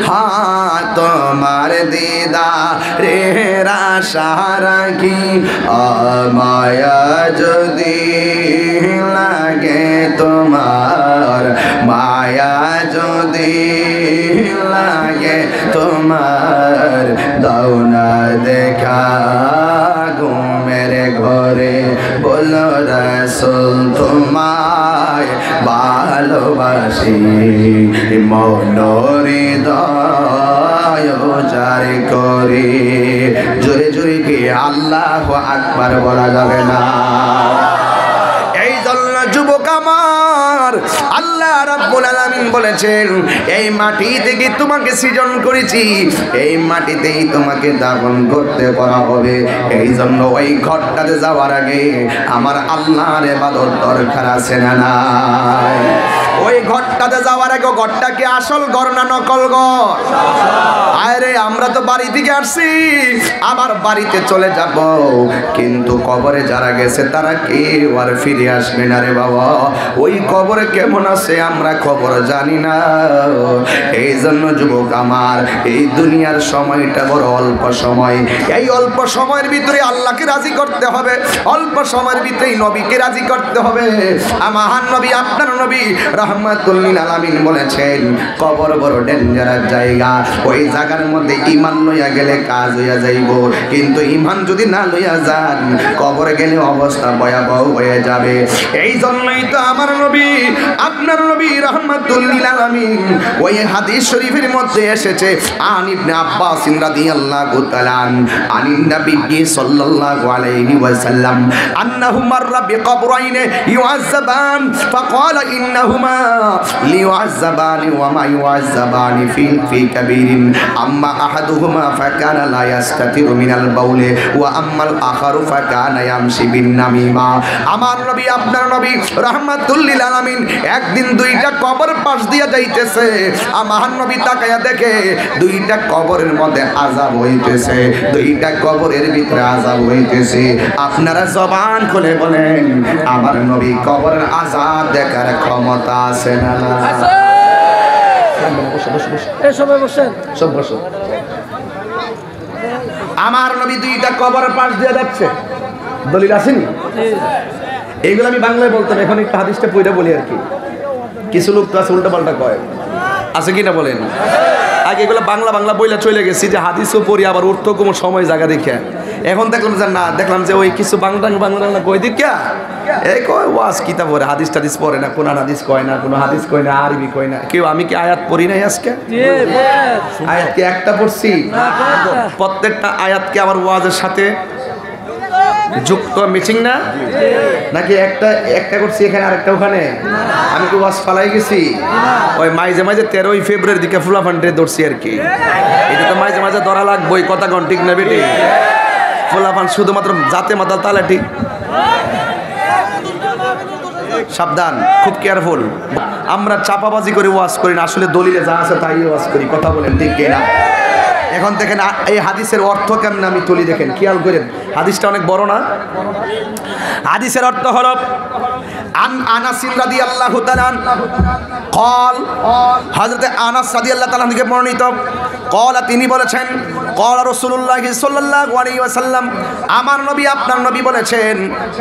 হ্যাঁ তোমার দিদারে আশা রাখি। মায়া যদি লাগে তোমার, মায়া যদি লাগে তোমার, দাও না দেখা ঘুমের ঘরে বলো রাসূল তোমায় ভালোবাসি, মনরে দয় যার করে। জোরে জোরে কে আল্লাহু আকবার বলা যাবে না। এই জন্য যুবক আমার, আল্লাহ রাব্বুল আলামিন বলেছেন এই মাটি থেকে তোমাকে সৃজন করেছি, এই মাটিতেই তোমাকে দাফন করতে করা হবে। এই জন্য ওই ঘরটাতে যাওয়ার আগে আমার আল্লাহর ইবাদত দরকার আছে না নাই? ওই ঘরটাতে যাওয়ার আগে ঘরটা কি আসল ঘর না নকল ঘর? আরে আমরা তো বাড়ি থেকে আসছি, আবার বাড়িতে চলে যাব, কিন্তু কবরে যারা গেছে তারা কেউ আর ফিরে আসবে না রে বাবা। ওই কবরে কেমন আছে আমরা খবর জানি না। এই জন্য যুবক আমার, এই দুনিয়ার সময়টা বড় অল্প সময়। এই অল্প সময়ের ভিতরে আল্লাহকে রাজি করতে হবে, অল্প সময়ের ভিতরে নবীকে রাজি করতে হবে। আমার নবী, আপনার নবী রাহমাতুল লিল আলামিন বলেছেন কবর বড় ডেঞ্জারাস জায়গা। ওই জায়গার মধ্যে ঈমান লইয়া গেলে কাজ হইয়া যাইব, কিন্তু ঈমান যদি না লইয়া যান কবরে গেলে অবস্থা ভয়াবহ হয়ে যাবে। এই জন্যই তো আমার নবী, আপনার নবী রাহমাতুল লিল আলামিন ওই হাদিস শরীফের মধ্যে এসেছে আন ইবনে আব্বাস রাদিয়াল্লাহু তাআলা আনিন নবী সাল্লাল্লাহু আলাইহি ওয়াসাল্লাম আন্নাহু মাররা বিকবরাইন ইউআযাবান ফাকালা ইন্নাহুমা লিউআযাবানি ওয়া মা ইউআযাবানি ফি কাবীরিন আম্মা আহাদুহুমা ফাকানা লা ইস্তাতিরু মিনাল বাউলি ওয়া আম্মাল আখারু ফাকানা ইয়ামশি বিন নামিমা। আমার নবী, আপনার নবী রাহমাতুল লিল আলামিন একদিন দুইটা কবর পাশ দিয়ে যাইতেছে। আমার নবী তাকায়া দেখে দুইটা কবরের মধ্যে আযাব হইতেছে, দুইটা কবরের ভিতরে আযাব হইতেছে। আপনারা জবান খুলে বলেন আমার নবী কবরের আযাব দেখার ক্ষমতা আছে না? আছে। আমার নবী দুইটা কবরের পাশ দিয়ে যাচ্ছে, দলিল আসেনি? এইগুলো আমি বাংলায় বলতাম, এখন একটু হাদিসটা পড়ে বলি আর কি। কিছু লোক তো আছে উল্টা পাল্টা কয়, আছে কি না বলেন? আগে এগুলো বাংলা বাংলা বইলা চলে গেছি যে হাদিসও পড়ি, আবার উঠতো কোনো সময় জায়গা দেখে। এখন দেখলাম যে না, দেখলাম যে ওই কিছু বাংলা বাংলা কই দিকা এই কয় ওয়াজ কিতাব পড়ে, হাদিস টাদিস পড়ে না, কোন হাদিস কয় না, কোনো হাদিস কয় না, আরবি কয় না কেউ। আমি কি আয়াত পড়ি নাই আজকে? আয়াত কি একটা পড়ছি? প্রত্যেকটা আয়াতকে আমার ওয়াজের সাথে যুক্ত মিটিং না, নাকি একটা একটা করছি এখানে আরেকটা ওখানে? আমি কি ওয়াজ ফালাই গেছি? ওই মাঝে মাঝে 13ই ফেব্রুয়ারির দিকে ফুলাফান্ডে ধরছি আর কি। এটা তো মাঝে মাঝে ধরা লাগবোই, কথা কন ঠিক না বেটি? ফুলাফান শুধুমাত্র জাতে মাতাল তালাটি, সাবধান, খুব কেয়ারফুল। আমরা চাপাবাজি করে ওয়াজ করি না, আসলে দলিলে যা আছে তাই ওয়াজ করি। কথা বলেন ঠিক কিনা? এখন দেখেন এই হাদিসের অর্থ কেমন আমি তুলি, দেখেন খেয়াল করেন। হাদিসটা অনেক বড় না? হাদিসের অর্থ হলো আনাস রাদিয়াল্লাহু তাআলা قال হযরত আনাস রাদিয়াল্লাহু তাআলা থেকে বর্ণিত قال তিনি বলেছেন قال রাসূলুল্লাহ সাল্লাল্লাহু আলাইহি ওয়াসাল্লাম আমার নবী, আপনার নবী বলেছেন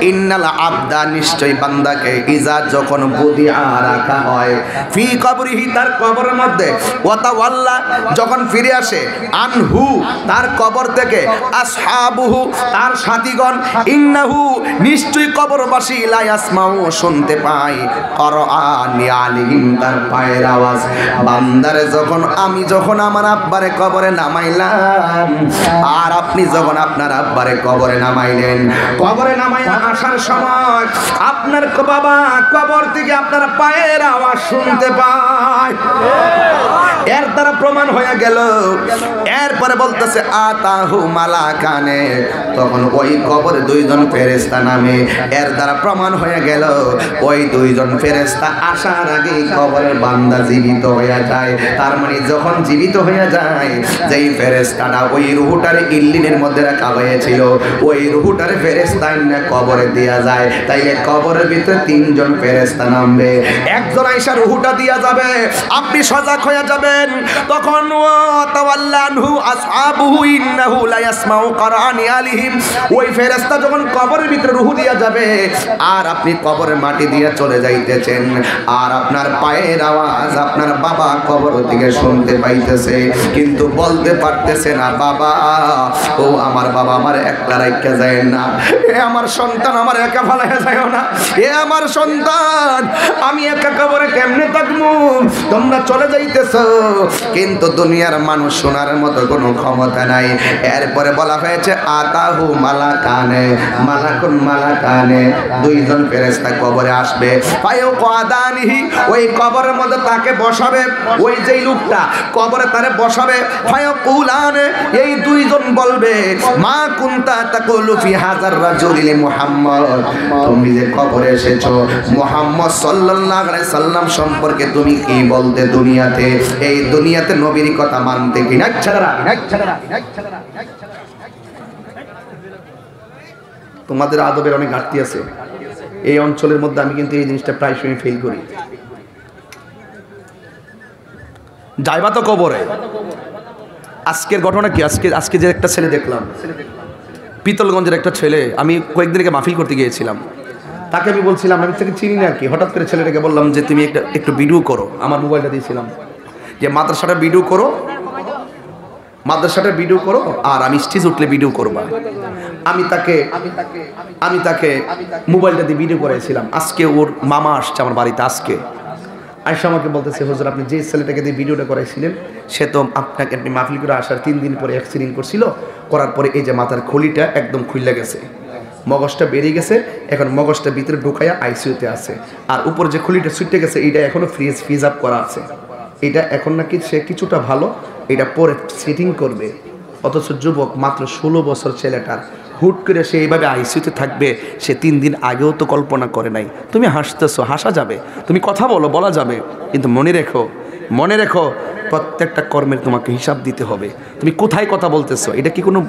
ইন্নাল আবদা, নিশ্চয় বান্দাকে ইজা যখন বুদিআ রাখা হয় ফি কবরিহি, তার কবরের মধ্যে ওয়া তাওয়াল্লা, যখন ফিরে আসে আনহু, তার কবর থেকে আসহাবুহু, তার সাথীগণ ইন্নাহু, নিশ্চয় কবরবাসী লা ইয়াসমাউ, শুনতে পায় কুরআনি আলিহিম, তার পায়ের আওয়াজ। বান্দারে যখন আমি যখন আমার আব্বারে কবরে নামাইলাম, আর আপনি যখন আপনার আব্বারে কবরে নামাইলেন, কবরে নামাই আসার সময় আপনার বাবা কবর থেকে আপনার পায়ের আওয়াজ শুনতে পায়। এর দ্বারা প্রমাণ হয়ে গেল। এরপরে বলতেছে আতাহু মালাকানে, তখন ওই কবরে দুইজন ফেরেশতা নামে। এর দ্বারা প্রমাণ হয়ে গেল ওই দুইজন ফেরেশতা আসার আগে কবরের বান্দা জীবিত হয়ে যায়। তার মানে যখন জীবিত হয়ে যায়, যেই ফেরেশতাটা ওই রূহটারে ইল্লিনের মধ্যে রাখা হয়েছিল, ওই রূহটারে ফেরেশতা এনে কবরে দেয়া যায়। তাইলে কবরের ভিতরে তিনজন ফেরেশতা নামবে, একজন আইসা রূহটা দিয়া যাবে, আপনি সজাগ হয়ে যাবেন। তখন তাওয়াল্লানহু আসহাবুহু ইন্নাহু লা ইয়াসমাউ কুরআনি আলিহিম, ওই ফেরেশতা যখন কবরের ভিতরে রূহ দিয়া যাবে, আর আপনি কবরের মাটি দিয়ে চলে যাইতেছেন, আর আপনার পায়ের আওয়াজ আপনার বাবা কবর থেকে শুনতে পাইতেছে, কিন্তু বলতে পারতেছে না না বাবা, ও আমার বাবা আমার একলা রাইখা যায় না, এ আমার সন্তান আমার একা ফালাইয়া যায় না, এ আমার সন্তান আমি একা কবরে কেমনে থাকবো, তোমরা চলে যাইতেছ কিন্তু দুনিয়ার মানুষ শোনার মতো কোনো ক্ষমতা নাই। এরপরে বলা হয়েছে আতাহু মালাকানে, মালাকানে, দুইজন ফেরেশতা কবরে আসবে, পায়ও কাদানিহি, ওই কবরের মধ্যে তাকে বসাবে, ওই যেই লোকটা কবরে তারে বসাবে, পায়ও কুলানে, এই দুইজন বলবে মা কুনতা তাকুলু ফি হাযার রাজুলিল মুহাম্মদ, তুমি যে কবরে এসেছো মুহাম্মদ সাল্লাল্লাহু আলাইহি সাল্লাম সম্পর্কে তুমি কি বলতে দুনিয়াতে, এই দুনিয়াতে নবীর কথা মানতে কি না? তোমাদের আদবের অনেক ঘাটতি আছে এই অঞ্চলের মধ্যে, আমি কিন্তু এই জিনিসটা প্রায় সময় ফেল করি। যাইবা তো কবরে, আজকের ঘটনা কি, আজকে যে একটা ছেলে দেখলাম পিতলগঞ্জের একটা ছেলে, আমি কয়েকদিন আগে মাহফিল করতে গিয়েছিলাম, তাকে আমি বলছিলাম আমি তাকে চিনি না কি, হঠাৎ করে ছেলেটাকে বললাম যে তুমি একটু ভিডিও করো, আমার মোবাইলটা দিয়েছিলাম যে মাদ্রাসাটা ভিডিও করো, মাদ্রাসাটা ভিডিও করো আর আমি স্টেজ উঠলে ভিডিও করবা। আমি তাকে মোবাইলটা দিয়ে ভিডিও করেছিলাম। আজকে ওর মামা আসছে আমার বাড়িতে, আজকে আয়সা আমাকে বলতেছে হুজুর আপনি যে ছেলেটাকে দিয়ে ভিডিওটা করাইছিলেন সে তো আপনাকে আপনি মাহফিল করে আসার 3 দিন পরে অ্যাক্সিডেন্ট করছিল, করার পরে এই যে মাথার খলিটা একদম খুলে গেছে, মগজটা বেরিয়ে গেছে, এখন মগজটা ভিতরে ঢুকাইয়া আইসিইউতে আছে, আর উপর যে খলিটা ছুটে গেছে এইটা এখনো ফ্রিজ আপ করা আছে, এটা এখন নাকি সে কিছুটা ভালো, এটা পরে সেটিং করবে। অথচ যুবক মাত্র 16 বছর ছেলেটার হুট করে সে এইভাবে আইসিইউতে থাকবে, সে 3 দিন আগেও তো কল্পনা করে নাই। তুমি হাসতেছো, হাসা যাবে, তুমি কথা বলা যাবে, কিন্তু মনে রেখো প্রত্যেকটা কর্মের তোমাকে হিসাব দিতে হবে। তুমি কোথায় কথা বলতেছো, এটা কি কোনো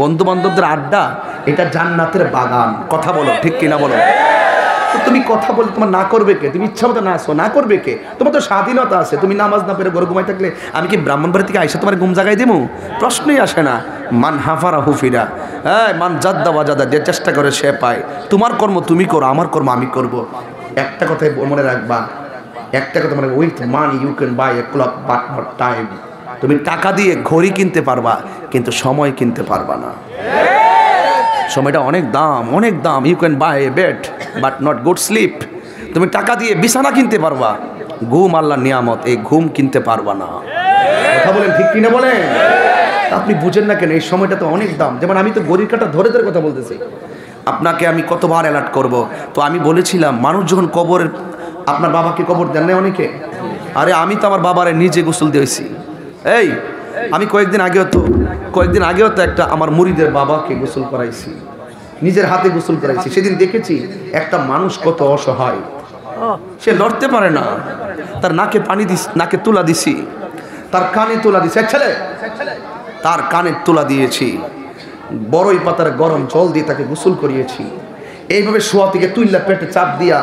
বন্ধু বান্ধবদের আড্ডা, এটা জান্নাতের বাগান, কথা বলো ঠিক কিনা বলো। তুমি কথা বলে তোমার না করবে কে, তুমি ইচ্ছা মতো না করবে কে, তোমার তো স্বাধীনতা আছে। তুমি নামাজ না পেরে ঘরে ঘুমাই থাকলে আমি কি ব্রাহ্মণবাড়ি থেকে আইসা তোমার ঘুম জাগাই দেবো? প্রশ্নই আসে না। মান হাফারা হুফিরা, হ্যাঁ মান জাদ্দা বাজাদা, যে চেষ্টা করে সে পায়। তোমার কর্ম তুমি করো, আমার কর্ম আমি করব। একটা কথাই মনে রাখবা, একটা কথা মনে, with money you can buy a clock but not time. তুমি টাকা দিয়ে ঘড়ি কিনতে পারবা কিন্তু সময় কিনতে পারবা না। সময়টা অনেক দাম। You can buy a bed but not good sleep. তুমি টাকা দিয়ে বিছানা কিনতে পারবা, ঘুম আল্লাহর নিয়ামত, এই ঘুম কিনতে পারবা না। কথা বলেন ঠিক কিনা বলেন? আপনি বুঝেন না কেন? এই সময়টা তো অনেক দাম। যেমন আমি তো গড়ির কাটা ধরে কথা বলতেছি, আপনাকে আমি কতবার অ্যালার্ট করব। তো আমি বলেছিলাম মানুষ যখন কবরের, আপনার বাবাকে কবর দেন না অনেকে, আরে আমি তো আমার বাবারে নিজে গোসল দিয়েছি। এই আমি কয়েকদিন আগেও তো একটা আমার মুরিদের বাবাকে গোসল করাইছি, নিজের হাতে গোসল করাইছি। সেদিন দেখেছি একটা মানুষ কত অসহায়, সে লড়তে পারে না, তার নাকে তুলা দিছি, তার কানে তুলা দিছি, ছেলে তার কানে তুলা দিয়েছি, বড়ই পাতার গরম জল দিয়ে তাকে গোসল করিয়েছি। এইভাবে শোয়া থেকে তুইলা পেটে চাপ দিয়া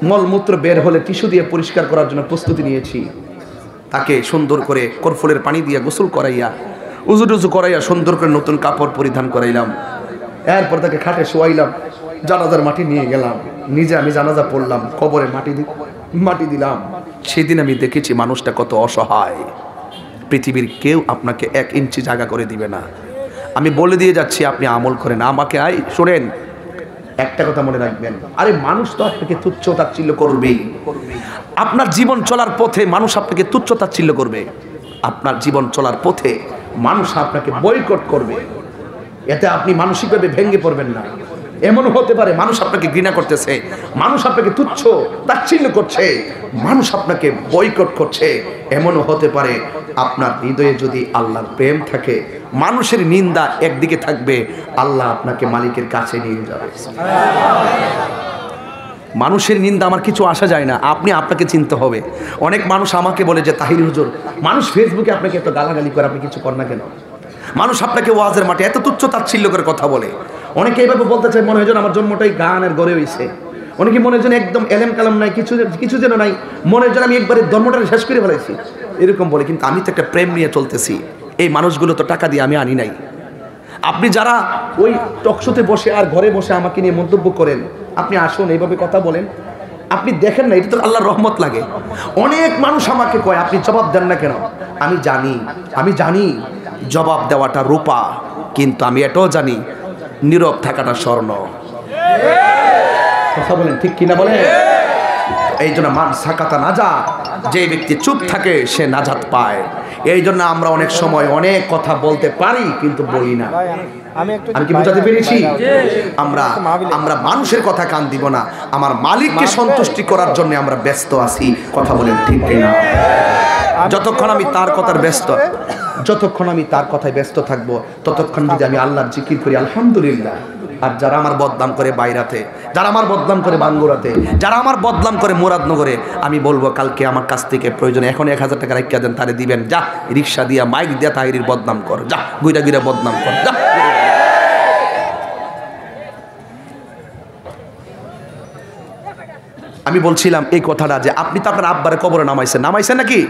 মলমূত্র বের হলে টিস্যু দিয়ে পরিষ্কার করার জন্য প্রস্তুতি নিয়েছি। তাকে সুন্দর করে করফুলের পানি দিয়ে গোসল করাইয়া উজু করাইয়া সুন্দর করে নতুন কাপড় পরিধান করাইলাম। এরপর তাকে খাটে শোয়াইলাম, জানাজার মাটি নিয়ে গেলাম, নিজে আমি জানাজা পড়লাম, কবরে মাটি দিলাম। সেদিন আমি দেখেছি মানুষটা কত অসহায়। পৃথিবীর কেউ আপনাকে 1 ইঞ্চি জায়গা করে দিবে না। আমি বলে দিয়ে যাচ্ছি, আপনি আমল করেন। আমাকে শোনেন, একটা কথা মনে রাখবেন, আরে মানুষ তো আপনাকে তুচ্ছ তাচ্ছিল্য করবেই। আপনার জীবন চলার পথে মানুষ আপনাকে তুচ্ছ তাচ্ছিল্য করবে, আপনার জীবন চলার পথে মানুষ আপনাকে বয়কট করবে। এতে আপনি মানসিকভাবে ভেঙে পড়বেন না। এমনও হতে পারে মানুষ আপনাকে ঘৃণা করতেছে, মানুষ আপনাকে তুচ্ছ তাচ্ছিল্য করছে, মানুষ আপনাকে বয়কট করছে। এমনও হতে পারে আপনার হৃদয়ে যদি আল্লাহর প্রেম থাকে, মানুষের নিন্দা একদিকে থাকবে, আল্লাহ আপনাকে মালিকের কাছে নিয়ে যাবে। মানুষের নিন্দা আমার কিছু আসা যায় না, আপনাকে চিনতে হবে। অনেক মানুষ আমাকে বলে যে তাহির হুজুর, মানুষ ফেসবুকে আপনাকে এত গালাগালি করে, আপনি কিছু কর না কেন? মানুষ আপনাকে ওয়াজের মাঠে এত তুচ্ছ তাচ্ছিল্য করে কথা বলে। অনেকে এইভাবে বলতে চায়, মনে হয় যেন আমার জন্মটাই গানের গড়ে হয়েছে। অনেকে মনে হয় যেন একদম এলেম কালাম নাই, কিছু যেন নাই, মনে হয় যেন আমি একবারে ধর্মটা শেষ করে ফেলেছি, এরকম বলে। কিন্তু আমি তো একটা প্রেম নিয়ে চলতেছি। এই মানুষগুলো তো টাকা দিয়ে আমি আনি নাই। আপনি যারা ওই টকশোতে বসে আর ঘরে বসে আমাকে নিয়ে মন্তব্য করেন, আপনি আসুন এইভাবে কথা বলেন, আপনি দেখেন না, এটা তো আল্লাহর রহমত লাগে। অনেক মানুষ আমাকে কয় আপনি জবাব দেন না কেন? আমি জানি জবাব দেওয়াটা রূপা, কিন্তু আমি এটাও জানি নীরব থাকাটা স্বর্ণ। কথা বলেন ঠিক কিনা বলেন? এই জন্য মান সাকাতা নাজা, যে ব্যক্তি চুপ থাকে সে নাজাত পায়। এই জন্য আমরা অনেক সময় অনেক কথা বলতে পারি কিন্তু বলি না। আমি কি বুঝাতে পেরেছি? আমরা মানুষের কথা কান দিব না, আমার মালিককে সন্তুষ্টি করার জন্য আমরা ব্যস্ত আছি। কথা বলেন ঠিক কিনা? যতক্ষণ আমি তার কথায় ব্যস্ত থাকবো, ততক্ষণ যদি আমি আল্লাহর জিকির করি আলহামদুলিল্লাহ। আর যারা আমার বদনাম করে বাইরাতে, যারা আমার বদনাম করে বাঙ্গুরাতে, যারা আমার বদনাম করে মুরাদনগরে, আমি বলবো কালকে আমার কাছ থেকে প্রয়োজনে এখন 1000 টাকা রাখিয়া দেন, তারে দিবেন। যা রিক্সা দিয়া মাইক দিয়া তাহিরির বদনাম কর, যা গুইরা গুইরা বদনাম কর, যা। আমি বলছিলাম এই কথাটা যে আপনি তো আপনার আব্বারে কবরে নামাইছেন নাকি?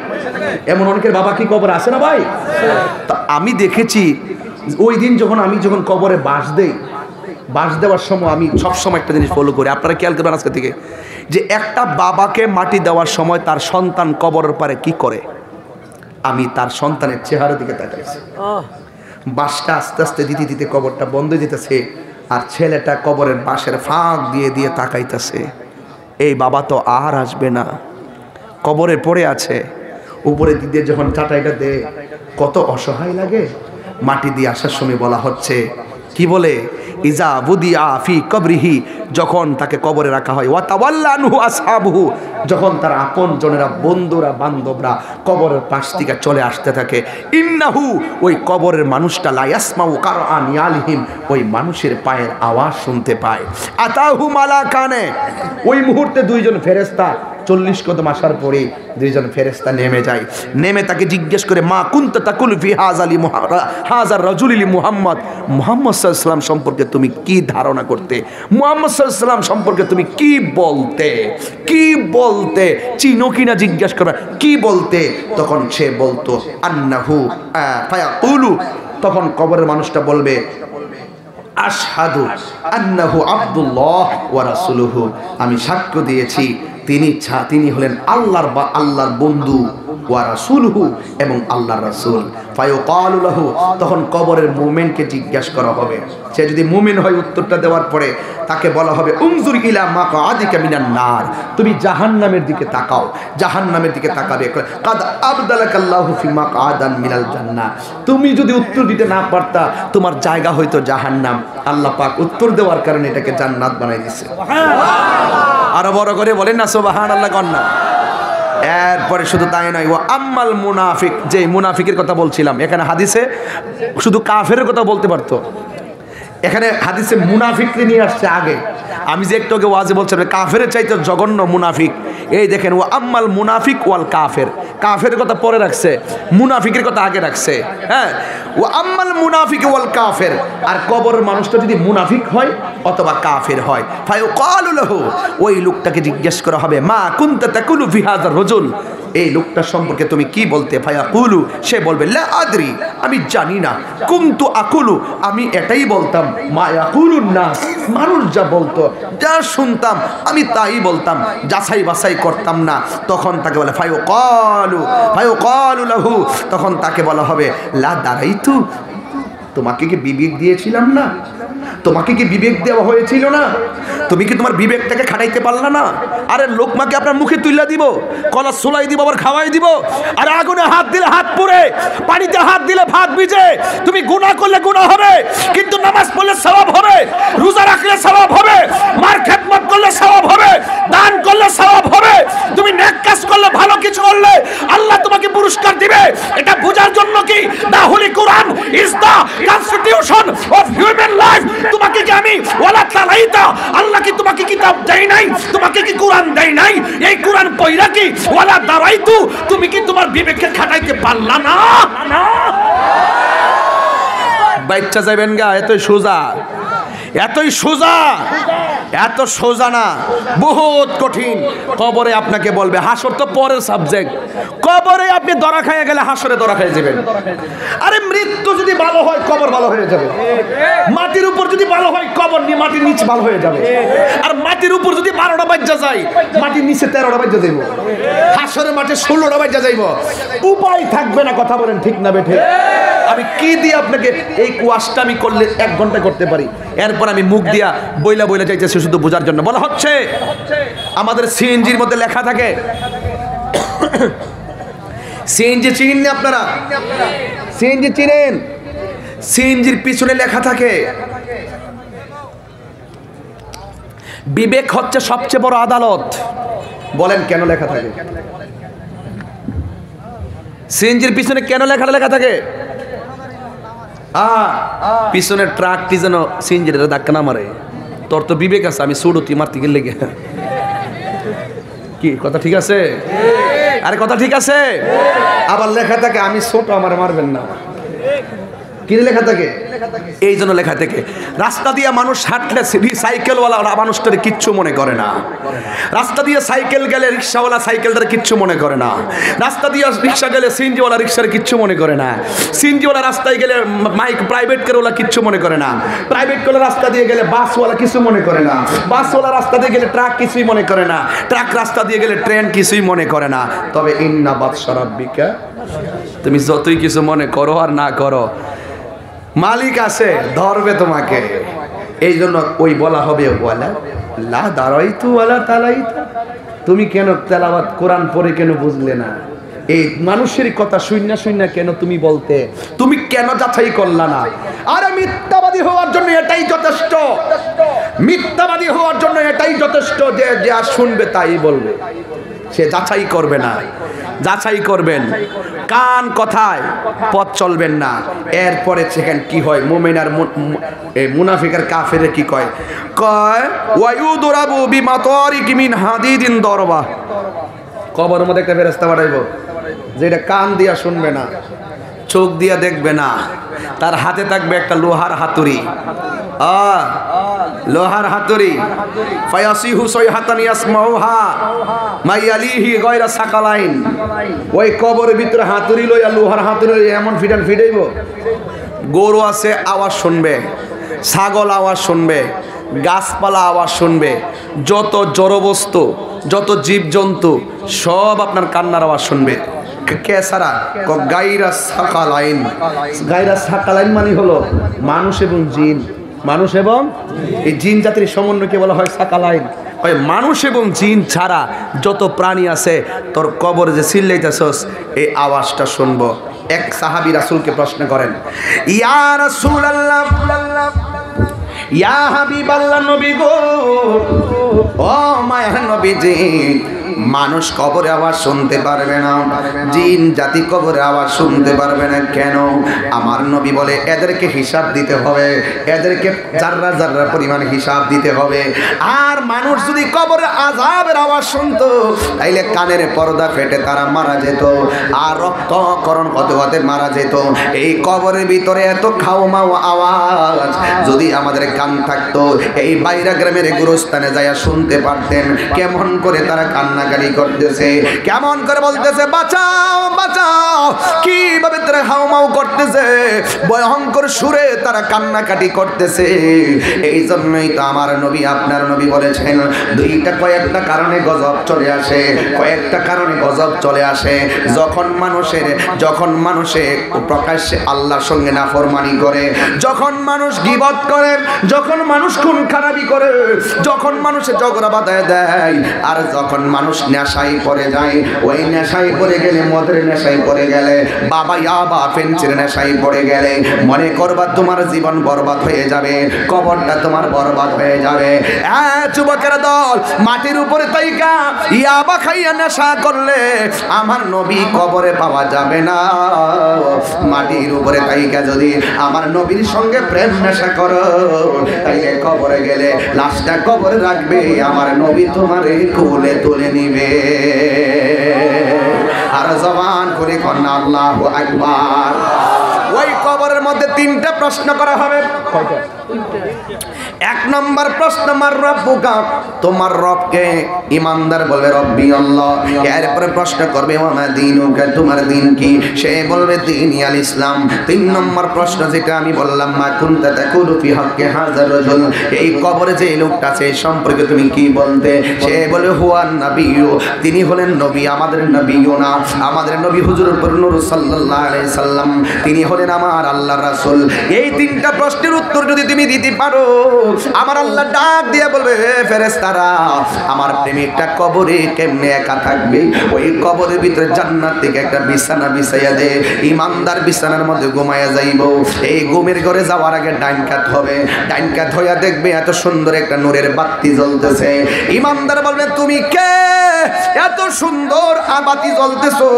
এমন অনেকের বাবা কি কবরে আছে না ভাই? তা আমি দেখেছি ওই দিন আমি যখন কবরে বাঁশ দেওয়ার সময় আমি সবসময় একটা জিনিস ফলো করি, আপনারা খেয়াল করবেন আজকে থেকে, যে একটা বাবাকে মাটি দেওয়ার সময় তার সন্তান কবরের পারে কি করে, আমি তার সন্তানের চেহারার দিকে তাকাইছি। বাঁশটা আস্তে আস্তে দিতে কবরটা বন্ধ দিতেছে, আর ছেলেটা কবরের বাঁশের ফাঁক দিয়ে তাকাইতেছে। এই বাবা তো আর আসবে না, কবরে পড়ে আছে। উপরে দিদি যখন চাটাইটা দে কত অসহায় লাগে। মাটি দিয়ে আসার সময় বলা হচ্ছে, কি বলে, ইজা বুদিয়া ফি কবরিহি, যখন তাকে কবরে রাখা হয়, ওয়া তাওয়াল্লা আনহু আসহাবুহু, যখন তার আপন জনেরা বন্ধুরা বান্ধবরা কবরের পাশ থেকে চলে আসতে থাকে, ইন্নাহু, ওই কবরের মানুষটা লা ইয়াসমাউ কারআন ইয়ালিহিম, ওই মানুষের পায়ের আওয়াজ শুনতে পায়। আতাহু মালাকানে, ওই মুহূর্তে দুইজন ফেরেশতা 40 কদম আসার পরে দুইজন ফেরেশতা নেমে যায়। নেমে তাকে জিজ্ঞেস করে, মা কুনতা তাকুল ফি হাযার রাজুলি মুহাম্মদ, মুহাম্মদ সাল্লাল্লাহু আলাইহি ওয়াসাল্লাম সম্পর্কে তুমি কি ধারণা করতে, মুহাম্মদ সাল্লাল্লাহু আলাইহি ওয়াসাল্লাম সম্পর্কে তুমি কি বলতে চিনো কিনা জিজ্ঞেস করবে, কি বলতে? তখন সে বলতো আন্নাহু ফায়াকুলু, তখন কবরের মানুষটা বলবে, আশহাদু আন্নাহু আব্দুল্লাহ ওয়া রাসূলুহু, আমি সাক্ষ্য দিয়েছি তিনি হলেন আল্লাহর বন্ধু, ওয়া রাসূলুহু, এবং আল্লাহর রাসূল। ফায়ুকালু লাহু, তখন কবরের মুমিনকে জিজ্ঞাসা করা হবে। সে যদি মুমিন হয়, উত্তরটা দেওয়ার পরে তাকে বলা হবে, উনজুর ইলা মাকআদিকা মিনান নার, তুমি জাহান্নামের দিকে তাকাও। জাহান্নামের দিকে তাকাবে, কাদ আবদালাকাল্লাহু ফি মাকআদান মিনাল জান্নাহ, তুমি যদি উত্তর দিতে না পারতা তোমার জায়গা হয়তো জাহান্নাম, আল্লাহ পাক উত্তর দেওয়ার কারণে এটাকে জান্নাত বানাই দিয়েছে। আরো বড় করে বলেন না সুবহানাল্লাহ কন্যা। এরপরে শুধু তাই নয়, ও আম্মাল মুনাফিক, যে মুনাফিকের কথা বলছিলাম, এখানে হাদিসে শুধু কাফেরের কথা বলতে পারতো, এখানে হাদিসে মুনাফিককে নিয়ে আসছে আগে। আমি যে একটু আগে ওয়াজে বলছিলাম কাফেরের চাইতে জঘন্য মুনাফিক, এই দেখেন, ও আম্মাল মুনাফিক ওয়াল কাফের, কাফের কথা পরে রাখছে, মুনাফিকের কথা আগে রাখছে। হ্যাঁ, ও আম্মাল মুনাফিক ওয়াল কাফের, আর কবরের মানুষটা যদি মুনাফিক হয় অথবা কাফের হয়, ফায়ুকালু লাহু, ওই লোকটাকে জিজ্ঞেস করা হবে, মা কুনতা তাকুলু ফি হাযার রাজুল, এই লোকটার সম্পর্কে তুমি কি বলতে? ফায়াকুলু, সে বলবে, লা আদরি, আমি জানি না। কুনতু আকুলু, আমি এটাই বলতাম, মা ইয়াকুলুন নাস, মানুষ যা বলতো, যা শুনতাম আমি তাই বলতাম, যাচাই বাছাই করতাম না। তখন তাকে বলে ফায়ুকালু লাহু, তখন তাকে বলা হবে, লা দারাইতু, তোমাকে কি বিবেক দিয়েছিলাম না? তোমাকে কি বিবেক দেওয়া হয়েছিল না? তুমি কি তোমার বিবেকটাকে খাটাইতে পারলা না? আরে লোকমাকে আপনার মুখে তুইলা দিব, কলা সোলাই দিব, আবার খাওয়াই দিব। আর আগুনে হাত দিলে হাত পুড়ে, পানিতে হাত দিলে ভাত ভিজে। তুমি গুনাহ করলে গুনাহ হবে, কিন্তু নামাজ পড়লে সওয়াব হবে, রোজা রাখলে সওয়াব হবে, মার খেদমত করলে সওয়াব হবে, দান করলে সওয়াব হবে, তুমি নেক কাজ করলে, ভালো কিছু করলে আল্লাহ তোমাকে পুরস্কার দিবে। এটা বোঝার জন্য কি the holy Quran is the constitution of human life. তোমাকে কি আমি ওয়ালা তালাইতা, আল্লাহ কি তোমাকে কিতাব দেয় নাই? তোমাকে কি কোরআন দেয় নাই? এই কোরআন পয়রা কি ওয়ালা দারাইতু, তুমি কি তোমার বিবেককে খাটাইতে পারলা না? বাচ্চা যাবেন গা, এতই সোজা, এতই সোজা, এত সোজা না, বহুত কঠিন। কবরে আপনাকে বলবে, হাসর তো পরের সাবজেক্ট, কবরে আপনি ধরা খাইয়া গেলে হাসরে ধরা খাইয়া যাবেন। আরে মৃত্যু যদি ভালো হয় কবর ভালো হয়ে যাবে, মাটির উপর যদি ভালো হয় কবর মাটির নিচে ভালো হয়ে যাবে, আর মাটির উপর যদি 12টা বাজ্যা যায় মাটির নিচে 13টা বাজ্যা যাইব, হাসরের মাঠে 16টা বাজ্যা যাইব, উপায় থাকবে না। কথা বলেন ঠিক না বেঠে? আমি কি দিয়ে আপনাকে এই কোয়াশটা আমি করলে 1 ঘন্টা করতে পারি, এরপর আমি মুখ দিয়া বইলা বইলা যাইতেছি শুধু বোঝার জন্য। বলা হচ্ছে আমাদের সিএনজির মধ্যে লেখা থাকে, সিএনজি চিনেন না আপনারা? সিএনজি চিনেন? সিএনজির পিছনে লেখা থাকে বিবেক হচ্ছে সবচেয়ে বড় আদালত। বলেন কেন লেখা থাকে? সিএনজির পিছনে কেন লেখা থাকে? পিছনে ট্রাকটি যেন সিএনজির ধাক্কা না মারে। তোর তো বিবেক আছে, আমি সুড়ুতি মারতে গেলে কি কথা ঠিক আছে? আরে কথা ঠিক আছে? আবার লেখা থাকে আমি ছোট, আমার মারবেন না। কি লেখা থাকে? এই জন্য লেখা থাকে রাস্তা দিয়ে মানুষ হাঁটলে সাইকেলওয়ালা মানুষটার কিচ্ছু মনে করে না, রাস্তা দিয়ে সাইকেল গেলে রিক্সাওয়ালা সাইকেলটার কিচ্ছু মনে করে না, রাস্তা দিয়ে রিক্সা গেলে সিএনজিওয়ালা রিক্সার কিচ্ছু মনে করে না, সিএনজিওয়ালা রাস্তায় গেলে মাইক প্রাইভেট কারওয়ালা কিচ্ছু মনে করে না, প্রাইভেট কারওয়ালা রাস্তা দিয়ে গেলে বাসওয়ালা কিছু মনে করে না, বাসওয়ালা রাস্তা দিয়ে গেলে ট্রাক কিছুই মনে করে না, ট্রাক রাস্তা দিয়ে গেলে ট্রেন কিছুই মনে করে না। তবে ইন্না বাতশা রাব্বিকা, তুমি যতই কিছু মনে করো আর না করো, মালিক আছে, ধরবে তোমাকে। এই জন্য ওই বলা হবে ওয়ালা লা দারাইতু ওয়ালা তালাইতু, তুমি কেন তেলাওয়াত কোরআন পড়ে কেন বুঝলে না? এই মানুষের কথা শুইনা কেন তুমি বলতে, তুমি কেন যাচাই করলা না? আরে মিথ্যাবাদী হওয়ার জন্য এটাই যথেষ্ট, মিথ্যাবাদী হওয়ার জন্য এটাই যথেষ্ট যে যা শুনবে তাই বলবে, সে যাচাই করবে না। যাচাই করবেন কান কথায় পথ চলবেন না। এরপরে সেখানে কি হয়? মুমিন আর মুনাফিকের কাফেরে কি কয়? কয় ওয়ায়ুদরাবু বিমাতারিকি মিন হাদিদিন দরবা, কবরের মধ্যে একটা ফেরেশতা পাঠাইবো যেটা কান দিয়া শুনবে না, চোখ দিয়া দেখবে না, তার হাতে থাকবে একটা লোহার হাতুড়ি, লোহার হাতুড়ি। ফায়াসিহু সাইহাতান ইয়াসমাউহা মাইয়ালিহি গায়রা সাকালাইন, ওই কবরের ভিতরে হাতুড়ি লইয়া লোহার হাতুড়ি এমন ফিটাইব, গরু আছে আওয়াজ শুনবে, ছাগল আওয়াজ শুনবে, গাছপালা আওয়াজ শুনবে, যত জড়বস্তু যত জীবজন্তু সব আপনার কান্নার আওয়াজ শুনবে। কে ছাড়া? গায়রা সাকালাইন। গায়রা সাকালাইন মানে হলো মানুষ এবং জিন, মানুষ এবং এই জিন জাতির সমন্বয়কে বলা হয় সাকালাইন। ওই মানুষ এবং জিন ছাড়া যত প্রাণী আছে তোর কবরে যে চিল্লাইতেছস এই আওয়াজটা শুনবো। এক সাহাবী রাসূলকে প্রশ্ন করেন, ইয়া রাসূলুল্লাহ, ইয়া হাবিবাল্লাহ, নবী গো, ও মায়ার নবীজি, মানুষ কবরে আওয়াজ শুনতে পারবে না, জিন জাতি কবরে আওয়াজ শুনতে পারবে না কেন? আমার নবী বলে এদেরকে হিসাব দিতে হবে, এদেরকে জাররা জাররা পরিমাণ হিসাব দিতে হবে। আর মানুষ যদি কবরে আযাবের আওয়াজ শুনতো তাইলে কানের পর্দা ফেটে তারা মারা যেত, আর রক্তকরণ হতে হতে মারা যেত। এই কবরের ভিতরে এত খাওমাও আওয়াজ যদি আমাদের কান থাকতো, এই বাইরা গ্রামের গুরুস্থানে যাইয়া শুনতে পারতেন কেমন করে তারা কান্না করতেছে, কেমন করে বলতেছে বাঁচাও বাঁচাও, কিভাবে তারা হাউমাউ করতেছে, ভয়ঙ্কর সুরে তারা কান্নাকাটি করতেছে। এই জন্যই তো আমার নবী আপনার নবী বলেছেন কয়েকটা কারণে গজব চলে আসে, কয়েকটা কারণে গজব চলে আসে। যখন মানুষে প্রকাশ্যে আল্লাহর সঙ্গে নাফরমানি করে, যখন মানুষ গীবত করে, যখন মানুষ খুন খারাপি করে, যখন মানুষে ঝগড়া বাঁধায় দেয়, আর যখন মানুষ নেশায় পড়ে যায়। ওই নেশায় পড়ে গেলে, মদের নেশায় পড়ে গেলে, বাবা ইয়াবা ফেন্সির নেশায় পড়ে গেলে মনে করবা তোমার জীবন বরবাদ হয়ে যাবে, কবরটা তোমার বরবাদ হয়ে যাবে। যুবকের দল, মাটির উপরে তাইকা ইয়াবা খাইয়া নেশা করলে আমার নবী কবরে পাওয়া যাবে না। মাটির উপরে তাইকা যদি আমার নবীর সঙ্গে প্রেম নেশা করো তাইলে কবরে গেলে লাশটা কবরে রাখবে, আমার নবী তোমারে কোলে তুলে নিবে। আর জবান করে কন্যা আল্লাহু আকবার। ওই কবরের মধ্যে তিনটা প্রশ্ন করা হবে। এক নম্বর প্রশ্ন, মার রব্বুকা, তোমার রবকে? ইমানদার বলবে রব্বি আল্লাহ। এরপরে প্রশ্ন করবে ওমা দীনুকা, তোমার দিন কি? সে বলবে দীনি আল ইসলাম। তিন নম্বর প্রশ্ন যেটা আমি বললাম, মা কুনতা তাকুলু ফি হাক্কি হাযার রাজুল, এই কবরে যে লোকটা আছে এই সম্পর্কে তুমি কি বলতে? সে বলে হুয়ান নাবিয়্যু, তিনি হলেন নবী, আমাদের নবীও না, আমাদের নবী হুজুর নূর সাল্লাল্লাহু আলাইহি সাল্লাম, তিনি হলেন আমার আল্লাহর রাসূল। এই তিনটা প্রশ্নের উত্তর যদি তুমি দিতে পারো, আমার আল্লাহ ডাক দিয়ে বলবে ফেরেশতারা, আমার প্রেমিকটা কবরে কেমনে একা থাকবে? ওই কবরের ভিতরে জান্নাত থেকে একটা বিছানা বিছাইয়া দে, ইমানদার বিছানার মধ্যে ঘুমায়া যাইব। এই ঘুমের ঘরে যাওয়ার আগে ডাইন কাত হবে, ডাইন কাত হইয়া দেখবে এত সুন্দর একটা নূরের বাতি জ্বলতেছে। ইমানদার বলবে তুমি কে? এত সুন্দর বাতি জ্বলতেছো,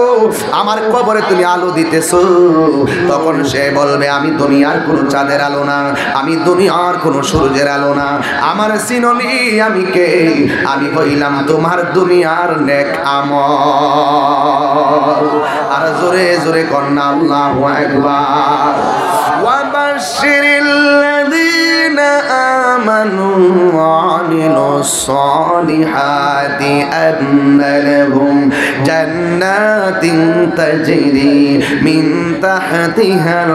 আমার কবরে তুমি আলো দিতেছো। তখন সে বলবে আমি দুনিয়ার কোনো চাঁদের আলো না, আমি দুনিয়ার কোনো সূর্যের আলো না, আমার চিনলি আমি কে? আমি হইলাম তোমার দুনিয়ার নেক আমল। আর জোরে জোরে কন্যা আল্লাহু আকবার। ওয়াবাশশিরিল্লাযীনা আমানু ওয়া আমিলুস সালিহাতি আন্না লাহুম জান্নাতিন তাজরি মিন তাহতিহাল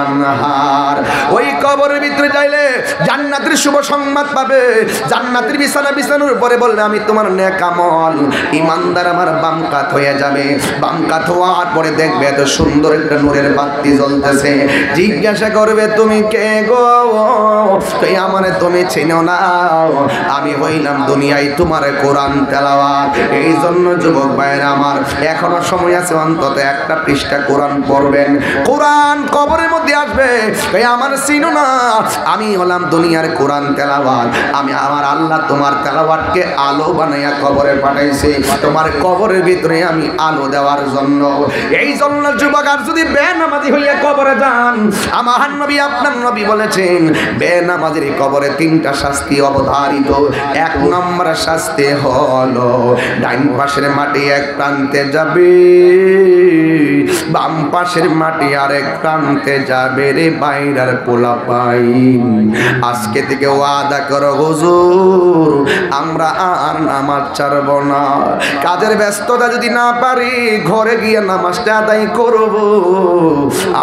আনহার। ওই কবরের ভিতরে যাইলে জান্নাতের শুভ সংবাদ পাবে, জান্নাতের বিছানা বিছানোর পরে বলবে আমি তোমার নেক আমল। ইমানদার আমার বাম কাত হয়ে যাবে, বাম কাত হওয়ার পরে দেখবে এত সুন্দর একটা নূরের বাতি জ্বলতেছে। জিজ্ঞাসা করবে তুমি কে গো? তুই আমারে তুমি চিনো না, আমি হইলাম দুনিয়ায় তোমার কোরআন তেলাওয়াত। এই জন্য যুবক ভাইরা আমার, এখনো সময় আছে, অন্তত একটা পৃষ্ঠা কোরআন পড়বেন। কোরআন কবরের মধ্যে আসবে, তুই আমার চিনো না, আমি হলাম দুনিয়ার কোরআন তেলাওয়াত। আমি আমার আল্লাহ তোমার তেলাওয়াতকে আলো বানাইয়া কবরে পাঠাইছে, তোমার কবরের ভিতরে আমি আলো দেওয়ার জন্য। এই জন্য যুবক, আর যদি বেনামাজি হইয়া কবরে যান, আমার নবী আপনার নবী বলেছেন বেনামাজির কবরে তিনটা শাস্তি অবধারিত। এক নম্বর শাস্তি হলো ডাইন পাশের মাটি এক প্রান্তে যাবে, বাম পাশের মাটি আরেক প্রান্তে যাবে। রে বাইরার পোলাপাইন, আজকে থেকে ওয়াদা করো হুজুর আমরা আর নামাজ ছাড়ব না। কাজের ব্যস্ততা যদি না পারি, ঘরে গিয়ে নামাজটা আদায় করব।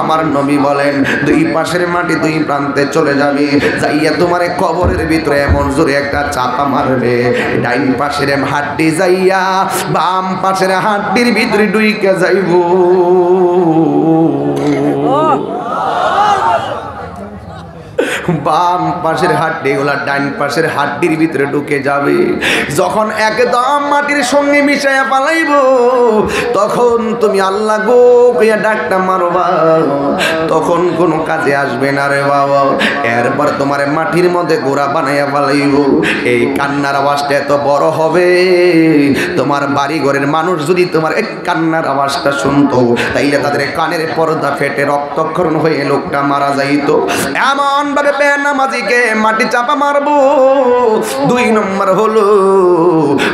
আমার নবী বলেন দুই পাশের মাটি দুই প্রান্তে চলে যাবে, যাইয়া তোমার কবরের ভিতরে এমন জোরে একটা চাপা মারবে, ডাইন পাশের হাড্ডি যাইয়া বাম পাশের হাড্ডির ভিতরে ডুইকে যাইব। বাম পাশের হাড্ডি গুলা ডাইন পাশের হাড্ডির ভিতরে ঢুকে যাবে। যখন একদম মাটির সঙ্গে মিশাইয়া পালাইব, তখন তুমি আল্লাহ গো কইয়া ডাকটা মারবা, তখন কোনো কাজে আসবে না রে বাবা। এরপর তোমার মাটির মধ্যে গোড়া বানাইয়া পালাইব। এই কান্নার আওয়াজটা এত বড় হবে, তোমার বাড়ি ঘরের মানুষ যদি তোমার এক কান্নার আওয়াজটা শুনতো, তাইলে তাদের কানের পর্দা ফেটে রক্তক্ষরণ হয়ে লোকটা মারা যাইতো। এমন ভাবে বেনামাজিকে মাটি চাপা মারবো। দুই নম্বর হলো